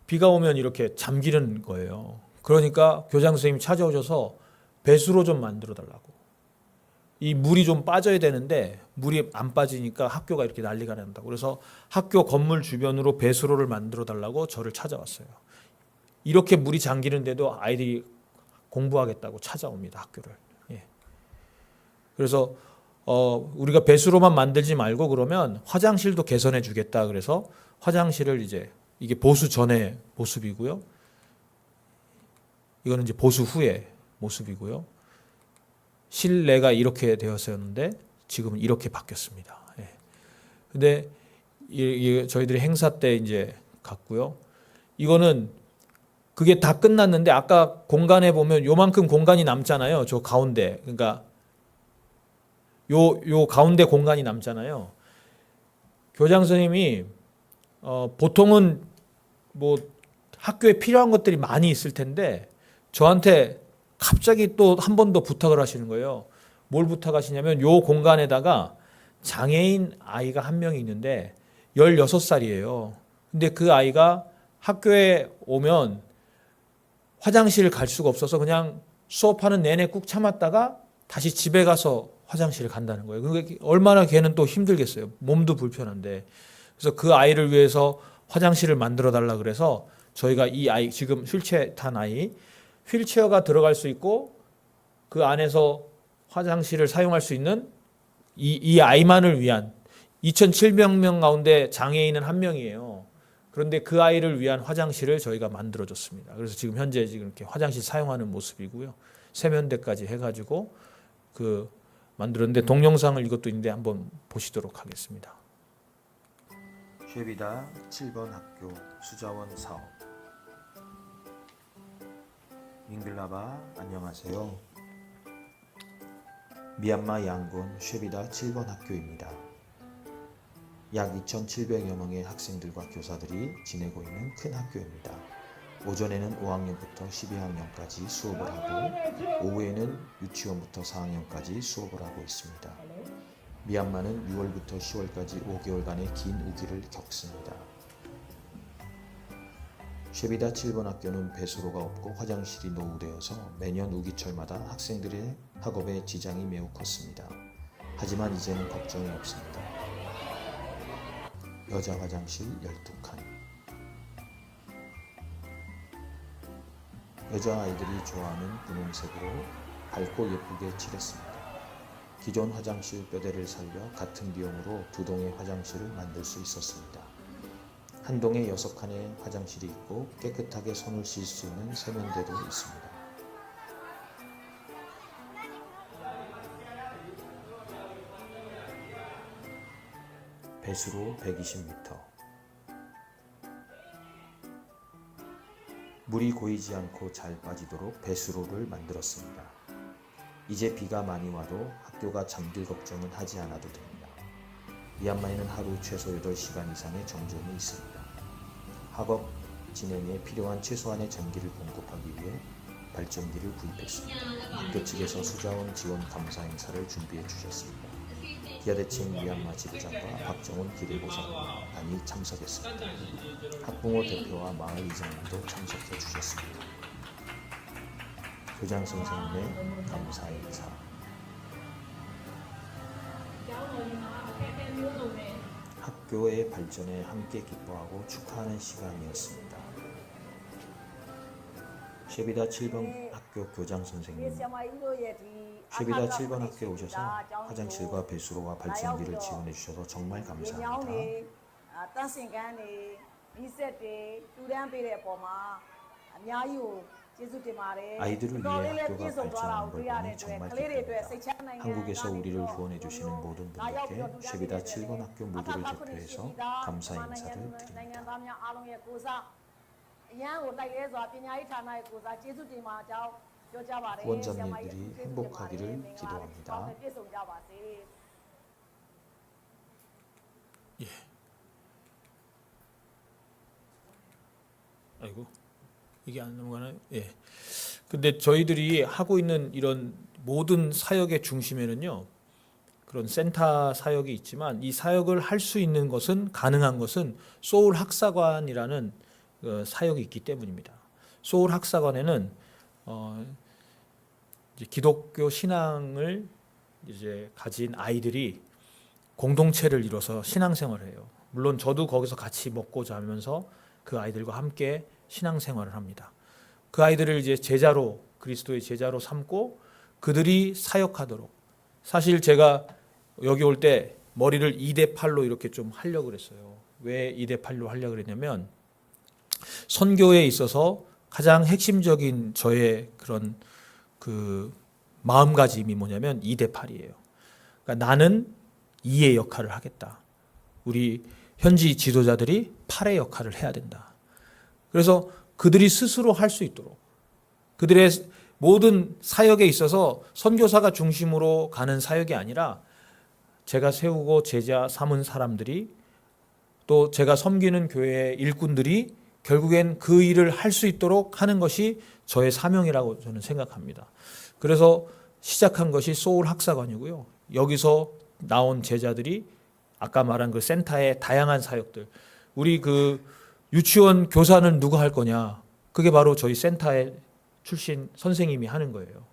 비가 오면 이렇게 잠기는 거예요. 그러니까 교장 선생님이 찾아오셔서 배수로 좀 만들어 달라고. 이 물이 좀 빠져야 되는데 물이 안 빠지니까 학교가 이렇게 난리가 난다고. 그래서 학교 건물 주변으로 배수로를 만들어 달라고 저를 찾아왔어요. 이렇게 물이 잠기는데도 아이들이 공부하겠다고 찾아옵니다, 학교를. 예. 그래서 우리가 배수로만 만들지 말고 그러면 화장실도 개선해 주겠다. 그래서 화장실을 이제, 이게 보수 전의 모습이고요. 이거는 이제 보수 후의 모습이고요. 실내가 이렇게 되었었는데 지금은 이렇게 바뀌었습니다. 예. 근데 저희들이 행사 때 이제 갔고요. 이거는 그게 다 끝났는데 아까 공간에 보면 요만큼 공간이 남잖아요. 저 가운데. 그러니까 요 가운데 공간이 남잖아요. 교장 선생님이 보통은 뭐 학교에 필요한 것들이 많이 있을 텐데 저한테 갑자기 또 한 번 더 부탁을 하시는 거예요. 뭘 부탁하시냐면 요 공간에다가 장애인 아이가 한 명이 있는데 16살이에요. 근데 그 아이가 학교에 오면 화장실을 갈 수가 없어서 그냥 수업하는 내내 꾹 참았다가 다시 집에 가서 화장실을 간다는 거예요. 그러니까 얼마나 걔는 또 힘들겠어요. 몸도 불편한데. 그래서 그 아이를 위해서 화장실을 만들어 달라 그래서 저희가 이 아이, 지금 휠체어 탄 아이, 휠체어가 들어갈 수 있고 그 안에서 화장실을 사용할 수 있는 이 아이만을 위한 2,700명 가운데 장애인은 한 명이에요. 그런데 그 아이를 위한 화장실을 저희가 만들어줬습니다. 그래서 지금 현재 이렇게 화장실 사용하는 모습이고요. 세면대까지 해가지고 그 만들었는데 동영상을 이것도 있는데 한번 보시도록 하겠습니다. 쉐비다 7번 학교 수자원 사업. 밍글라바 안녕하세요. 미얀마 양곤 쉐비다 7번 학교입니다. 약 2,700여 명의 학생들과 교사들이 지내고 있는 큰 학교입니다. 오전에는 5학년부터 12학년까지 수업을 하고 오후에는 유치원부터 4학년까지 수업을 하고 있습니다. 미얀마는 6월부터 10월까지 5개월간의 긴 우기를 겪습니다. 쉐비다 7번 학교는 배수로가 없고 화장실이 노후되어서 매년 우기철마다 학생들의 학업에 지장이 매우 컸습니다. 하지만 이제는 걱정이 없습니다. 여자 화장실 12칸. 여자아이들이 좋아하는 분홍색으로 밝고 예쁘게 칠했습니다. 기존 화장실 뼈대를 살려 같은 비용으로 2동의 화장실을 만들 수 있었습니다. 한 동에 6칸의 화장실이 있고 깨끗하게 손을 씻을 수 있는 세면대도 있습니다. 배수로 120m. 물이 고이지 않고 잘 빠지도록 배수로를 만들었습니다. 이제 비가 많이 와도 학교가 잠길 걱정은 하지 않아도 됩니다. 미얀마에는 하루 최소 8시간 이상의 정전이 있습니다. 학업 진행에 필요한 최소한의 전기를 공급하기 위해 발전기를 구입했습니다. 학교 측에서 수자원 지원 감사 행사를 주최해 주셨습니다. 기아대칭 미얀마 지부장과 박정훈 기대보좌관이 참석했습니다. 학부모 대표와 마을 이장님도 참석해 주셨습니다. 교장 선생님의 감사 인사. 학교의 발전에 함께 기뻐하고 축하하는 시간이었습니다. 쉐비다 7번 학교 교장 선생님, 쉐비다 7번 학교에 오셔서 화장실과 배수로와 발전기를 지원해 주셔서 정말 감사합니다. 아이들을 위해 학교가 발전하는 걸 보니 정말 기쁩니다. 한국에서 우리를 후원해 주시는 모든 분들께 쉐비다 7번 학교 모두를 대표해서 감사 인사를 드립니다. 후원자님들이 행복하기를 기도합니다. 아이고 이게 안 넘어가나요? 예. 근데 저희들이 하고 있는 이런 모든 사역의 중심에는요 그런 센터 사역이 있지만 이 사역을 할 수 있는 것은 가능한 것은 소울 학사관이라는 사역이 있기 때문입니다. 소울 학사관에는 이제 기독교 신앙을 이제 가진 아이들이 공동체를 이뤄서 신앙생활을 해요. 물론 저도 거기서 같이 먹고 자면서 그 아이들과 함께 신앙생활을 합니다. 그 아이들을 이제 제자로 그리스도의 제자로 삼고 그들이 사역하도록. 사실 제가 여기 올 때 머리를 2대8로 이렇게 좀 하려고 그랬어요. 왜 2대8로 하려고 그랬냐면 선교에 있어서 가장 핵심적인 저의 그런 그 마음가짐이 뭐냐면 2대8이에요. 그러니까 나는 2의 역할을 하겠다. 우리 현지 지도자들이 8의 역할을 해야 된다. 그래서 그들이 스스로 할 수 있도록 그들의 모든 사역에 있어서 선교사가 중심으로 가는 사역이 아니라 제가 세우고 제자 삼은 사람들이 또 제가 섬기는 교회의 일꾼들이 결국엔 그 일을 할 수 있도록 하는 것이 저의 사명이라고 저는 생각합니다. 그래서 시작한 것이 소울 학사관이고요. 여기서 나온 제자들이 아까 말한 그 센터의 다양한 사역들, 우리 그 유치원 교사는 누가 할 거냐? 그게 바로 저희 센터의 출신 선생님이 하는 거예요.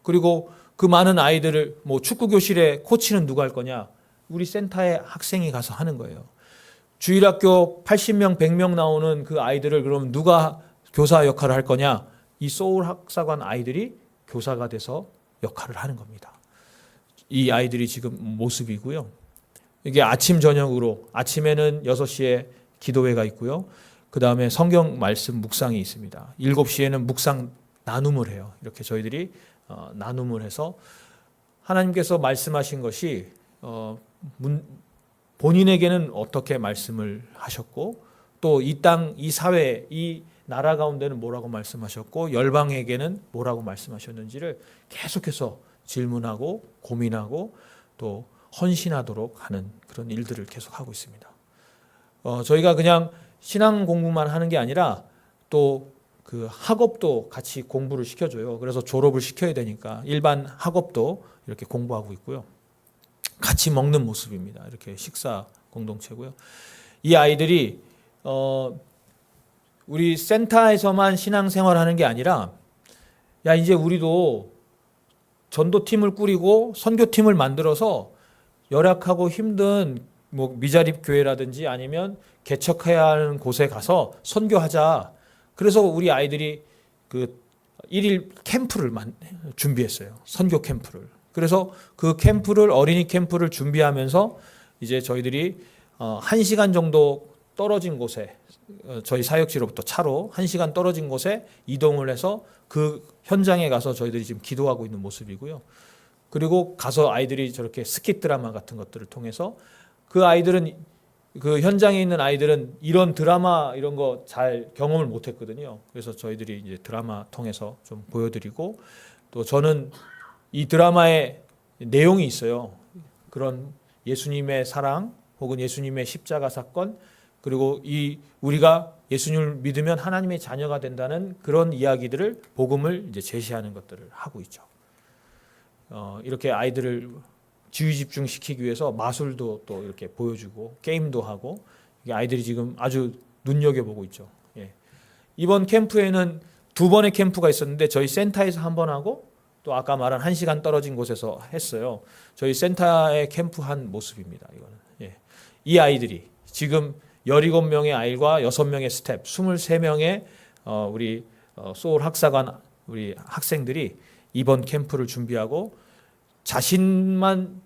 그리고 그 많은 아이들을 뭐 축구 교실에 코치는 누가 할 거냐? 우리 센터의 학생이 가서 하는 거예요. 주일학교 80명, 100명 나오는 그 아이들을 그럼 누가 교사 역할을 할 거냐? 이 소울 학사관 아이들이 교사가 돼서 역할을 하는 겁니다. 이 아이들이 지금 모습이고요. 이게 아침 저녁으로 아침에는 6시에 기도회가 있고요. 그 다음에 성경 말씀 묵상이 있습니다. 7시에는 묵상 나눔을 해요. 이렇게 저희들이 나눔을 해서 하나님께서 말씀하신 것이 본인에게는 어떻게 말씀을 하셨고 또 이 땅, 이 사회, 이 나라 가운데는 뭐라고 말씀하셨고 열방에게는 뭐라고 말씀하셨는지를 계속해서 질문하고 고민하고 또 헌신하도록 하는 그런 일들을 계속하고 있습니다. 저희가 그냥 신앙 공부만 하는 게 아니라 또 그 학업도 같이 공부를 시켜줘요. 그래서 졸업을 시켜야 되니까 일반 학업도 이렇게 공부하고 있고요. 같이 먹는 모습입니다. 이렇게 식사 공동체고요. 이 아이들이 우리 센터에서만 신앙생활하는 게 아니라 야 이제 우리도 전도팀을 꾸리고 선교팀을 만들어서 열악하고 힘든 뭐 미자립 교회라든지 아니면 개척해야 하는 곳에 가서 선교하자. 그래서 우리 아이들이 그 1일 캠프를 준비했어요. 선교 캠프를. 그래서 그 캠프를 어린이 캠프를 준비하면서 이제 저희들이 1시간 정도 떨어진 곳에 저희 사역지로부터 차로 1시간 떨어진 곳에 이동을 해서 그 현장에 가서 저희들이 지금 기도하고 있는 모습이고요. 그리고 가서 아이들이 저렇게 스킷 드라마 같은 것들을 통해서 그 아이들은 그 현장에 있는 아이들은 이런 드라마 이런 거 잘 경험을 못 했거든요. 그래서 저희들이 이제 드라마 통해서 좀 보여드리고 또 저는 이 드라마에 내용이 있어요. 그런 예수님의 사랑 혹은 예수님의 십자가 사건 그리고 이 우리가 예수님을 믿으면 하나님의 자녀가 된다는 그런 이야기들을 복음을 이제 제시하는 것들을 하고 있죠. 이렇게 아이들을 지휘 집중시키기 위해서 마술도 또 이렇게 보여주고 게임도 하고 아이들이 지금 아주 눈여겨보고 있죠. 예. 이번 캠프에는 2번의 캠프가 있었는데 저희 센터에서 한 번 하고 또 아까 말한 1시간 떨어진 곳에서 했어요. 저희 센터에 캠프한 모습입니다. 이거는. 예. 이 아이들이 지금 17명의 아이과 6명의 스텝, 23명의 우리 소울 학사관 우리 학생들이 이번 캠프를 준비하고 자신만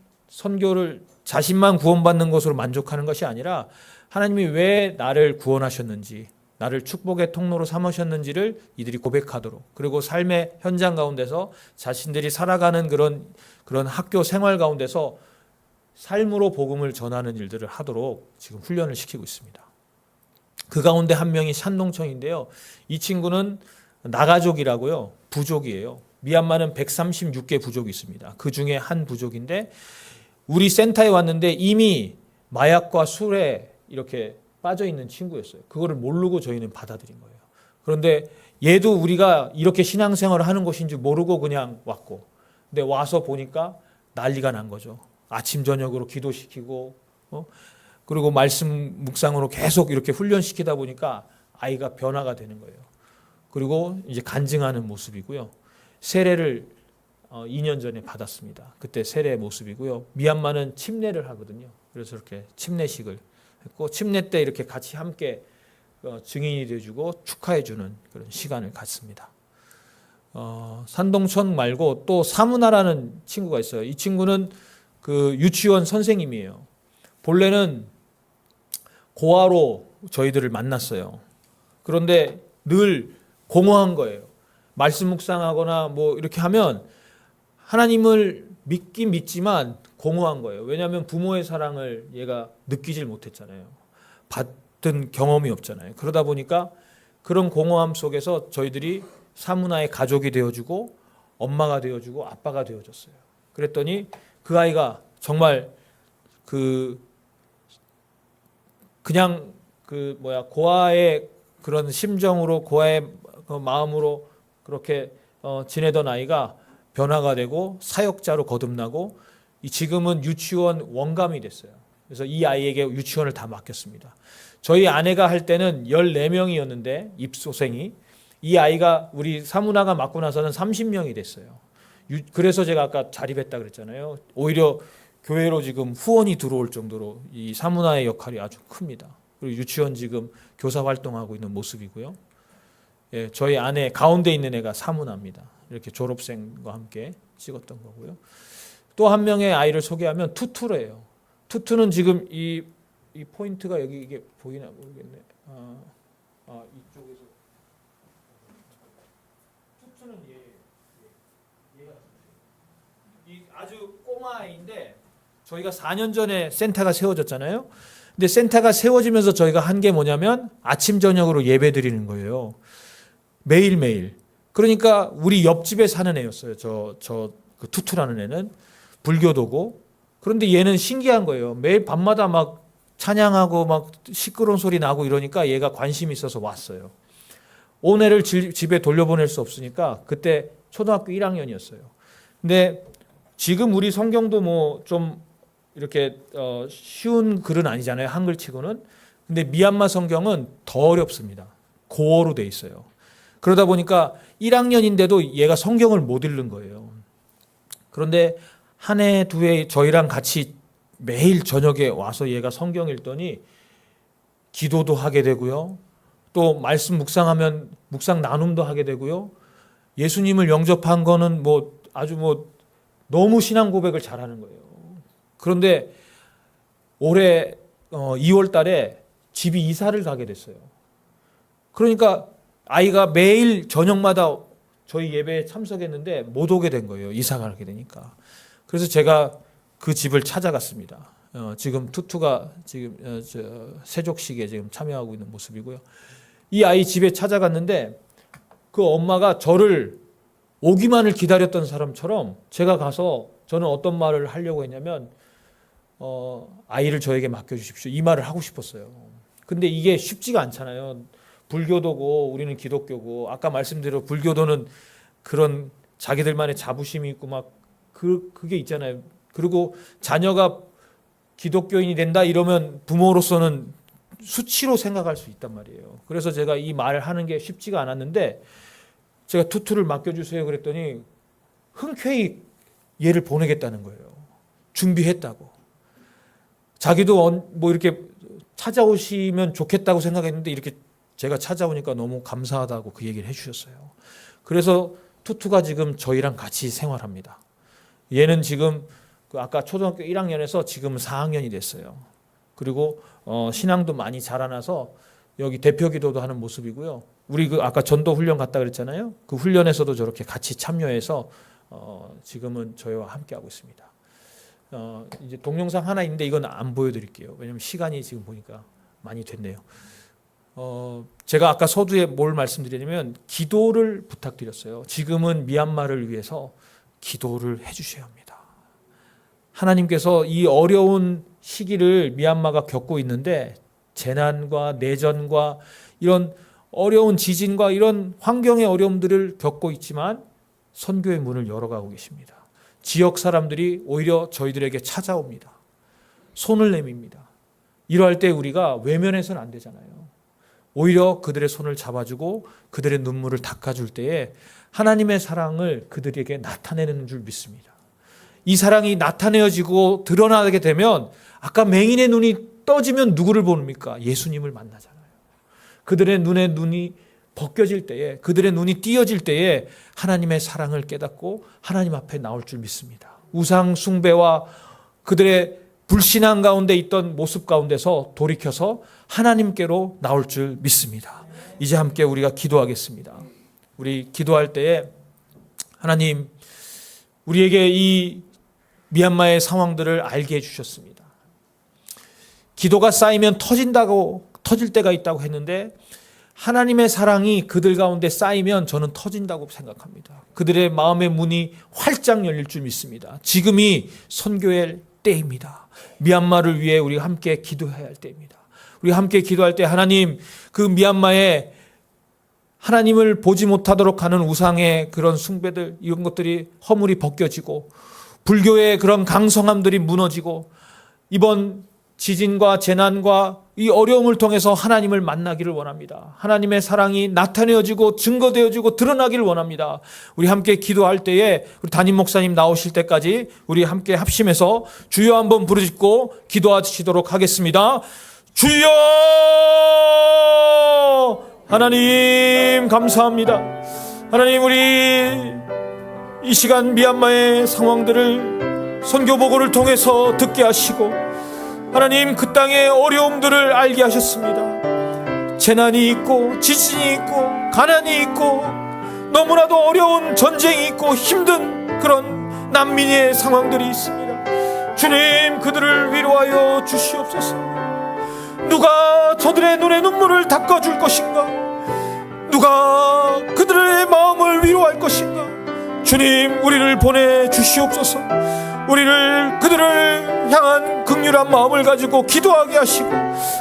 구원받는 것으로 만족하는 것이 아니라 하나님이 왜 나를 구원하셨는지 나를 축복의 통로로 삼으셨는지를 이들이 고백하도록 그리고 삶의 현장 가운데서 자신들이 살아가는 그런 학교 생활 가운데서 삶으로 복음을 전하는 일들을 하도록 지금 훈련을 시키고 있습니다. 그 가운데 한 명이 샨동청인데요. 이 친구는 나가족이라고요. 부족이에요. 미얀마는 136개 부족이 있습니다. 그 중에 한 부족인데 우리 센터에 왔는데 이미 마약과 술에 이렇게 빠져 있는 친구였어요. 그거를 모르고 저희는 받아들인 거예요. 그런데 얘도 우리가 이렇게 신앙생활을 하는 것인 줄 모르고 그냥 왔고 근데 와서 보니까 난리가 난 거죠. 아침 저녁으로 기도시키고 그리고 말씀 묵상으로 계속 이렇게 훈련시키다 보니까 아이가 변화가 되는 거예요. 그리고 이제 간증하는 모습이고요. 세례를 2년 전에 받았습니다. 그때 세례의 모습이고요. 미얀마는 침례를 하거든요. 그래서 이렇게 침례식을 했고 침례 때 이렇게 같이 함께 증인이 되어주고 축하해주는 그런 시간을 갖습니다. 산동천 말고 또 사무나라는 친구가 있어요. 이 친구는 그 유치원 선생님이에요. 본래는 고아로 저희들을 만났어요. 그런데 늘 공허한 거예요. 말씀 묵상하거나 뭐 이렇게 하면 하나님을 믿긴 믿지만 공허한 거예요. 왜냐하면 부모의 사랑을 얘가 느끼질 못했잖아요. 받은 경험이 없잖아요. 그러다 보니까 그런 공허함 속에서 저희들이 사문화의 가족이 되어주고 엄마가 되어주고 아빠가 되어줬어요. 그랬더니 그 아이가 정말 그냥 고아의 그런 심정으로 고아의 그 마음으로 그렇게 지내던 아이가 변화가 되고 사역자로 거듭나고 지금은 유치원 원감이 됐어요. 그래서 이 아이에게 유치원을 다 맡겼습니다. 저희 아내가 할 때는 14명이었는데 입소생이 이 아이가 우리 사문화가 맡고 나서는 30명이 됐어요. 그래서 제가 아까 자립했다 그랬잖아요. 오히려 교회로 지금 후원이 들어올 정도로 이 사문화의 역할이 아주 큽니다. 그리고 유치원 지금 교사 활동하고 있는 모습이고요. 예, 저희 아내 가운데 있는 애가 사문화입니다. 이렇게 졸업생과 함께 찍었던 거고요. 또 한 명의 아이를 소개하면 투투래요. 투투는 지금 이 포인트가 여기 이게 보이나 모르겠네. 이쪽에서 투투는 얘가 이 아주 꼬마 아이인데 저희가 4년 전에 센터가 세워졌잖아요. 근데 센터가 세워지면서 저희가 한 게 뭐냐면 아침 저녁으로 예배 드리는 거예요. 매일매일. 그러니까 우리 옆집에 사는 애였어요. 그 투투라는 애는 불교도고. 그런데 얘는 신기한 거예요. 매일 밤마다 막 찬양하고 막 시끄러운 소리 나고 이러니까 얘가 관심이 있어서 왔어요. 온 애를 집에 돌려보낼 수 없으니까 그때 초등학교 1학년이었어요. 근데 지금 우리 성경도 뭐 좀 이렇게 쉬운 글은 아니잖아요. 한글 치고는. 근데 미얀마 성경은 더 어렵습니다. 고어로 돼 있어요. 그러다 보니까 1학년인데도 얘가 성경을 못 읽는 거예요. 그런데 한 해, 두 해 저희랑 같이 매일 저녁에 와서 얘가 성경 읽더니 기도도 하게 되고요. 또 말씀 묵상하면 묵상 나눔도 하게 되고요. 예수님을 영접한 거는 아주 너무 신앙 고백을 잘하는 거예요. 그런데 올해 2월 달에 집이 이사를 가게 됐어요. 그러니까 아이가 매일 저녁마다 저희 예배에 참석했는데 못 오게 된 거예요. 이사 가게 되니까. 그래서 제가 그 집을 찾아갔습니다. 지금 투투가 지금 세족식에 지금 참여하고 있는 모습이고요. 이 아이 집에 찾아갔는데 그 엄마가 저를 오기만을 기다렸던 사람처럼 제가 가서 저는 어떤 말을 하려고 했냐면 아이를 저에게 맡겨주십시오. 이 말을 하고 싶었어요. 근데 이게 쉽지가 않잖아요. 불교도고 우리는 기독교고 아까 말씀대로 불교도는 그런 자기들만의 자부심이 있고 막 그게 있잖아요. 그리고 자녀가 기독교인이 된다 이러면 부모로서는 수치로 생각할 수 있단 말이에요. 그래서 제가 이 말을 하는 게 쉽지가 않았는데 제가 투투를 맡겨주세요 그랬더니 흔쾌히 얘를 보내겠다는 거예요. 준비했다고. 자기도 이렇게 찾아오시면 좋겠다고 생각했는데 이렇게 제가 찾아오니까 너무 감사하다고 그 얘기를 해주셨어요. 그래서 투투가 지금 저희랑 같이 생활합니다. 얘는 지금 아까 초등학교 1학년에서 지금 4학년이 됐어요. 그리고 신앙도 많이 자라나서 여기 대표 기도도 하는 모습이고요. 우리 아까 전도 훈련 갔다 그랬잖아요. 그 훈련에서도 저렇게 같이 참여해서 지금은 저희와 함께 하고 있습니다. 이제 동영상 하나 있는데 이건 안 보여드릴게요. 왜냐하면 시간이 지금 보니까 많이 됐네요. 제가 아까 서두에 뭘 말씀드리냐면 기도를 부탁드렸어요. 지금은 미얀마를 위해서 기도를 해주셔야 합니다. 하나님께서 이 어려운 시기를 미얀마가 겪고 있는데 재난과 내전과 이런 어려운 지진과 이런 환경의 어려움들을 겪고 있지만 선교의 문을 열어가고 계십니다. 지역 사람들이 오히려 저희들에게 찾아옵니다. 손을 내밉니다. 이러할 때 우리가 외면해서는 안 되잖아요. 오히려 그들의 손을 잡아주고 그들의 눈물을 닦아줄 때에 하나님의 사랑을 그들에게 나타내는 줄 믿습니다. 이 사랑이 나타내어지고 드러나게 되면 아까 맹인의 눈이 떠지면 누구를 보십니까? 예수님을 만나잖아요. 그들의 눈이 벗겨질 때에 그들의 눈이 띄어질 때에 하나님의 사랑을 깨닫고 하나님 앞에 나올 줄 믿습니다. 우상 숭배와 그들의 불신앙 가운데 있던 모습 가운데서 돌이켜서 하나님께로 나올 줄 믿습니다. 이제 함께 우리가 기도하겠습니다. 우리 기도할 때에 하나님 우리에게 이 미얀마의 상황들을 알게 해주셨습니다. 기도가 쌓이면 터질 때가 있다고 했는데 하나님의 사랑이 그들 가운데 쌓이면 저는 터진다고 생각합니다. 그들의 마음의 문이 활짝 열릴 줄 믿습니다. 지금이 선교의 때입니다. 미얀마를 위해 우리가 함께 기도해야 할 때입니다. 우리 함께 기도할 때 하나님, 그 미얀마에 하나님을 보지 못하도록 하는 우상의 그런 숭배들, 이런 것들이 허물이 벗겨지고 불교의 그런 강성함들이 무너지고 이번 지진과 재난과 이 어려움을 통해서 하나님을 만나기를 원합니다. 하나님의 사랑이 나타내어지고 증거되어지고 드러나기를 원합니다. 우리 함께 기도할 때에 우리 담임 목사님 나오실 때까지 우리 함께 합심해서 주여 한번 부르짖고 기도하시도록 하겠습니다. 주여! 하나님 감사합니다. 하나님, 우리 이 시간 미얀마의 상황들을 선교 보고를 통해서 듣게 하시고 하나님, 그 땅의 어려움들을 알게 하셨습니다. 재난이 있고 지진이 있고 가난이 있고 너무나도 어려운 전쟁이 있고 힘든 그런 난민의 상황들이 있습니다. 주님, 그들을 위로하여 주시옵소서. 누가 저들의 눈에 눈물을 닦아줄 것인가? 누가 그들의 마음을 위로할 것인가? 주님, 우리를 보내주시옵소서. 우리를 그들을 향한 긍휼한 마음을 가지고 기도하게 하시고,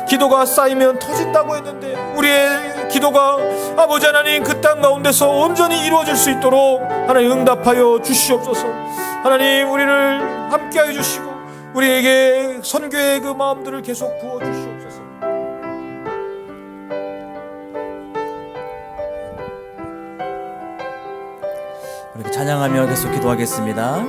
기도가 쌓이면 터진다고 했는데 우리의 기도가 아버지 하나님 그 땅 가운데서 온전히 이루어질 수 있도록 하나님 응답하여 주시옵소서. 하나님, 우리를 함께하여 주시고 우리에게 선교의 그 마음들을 계속 부어주시옵소서. 이렇게 찬양하며 계속 기도하겠습니다.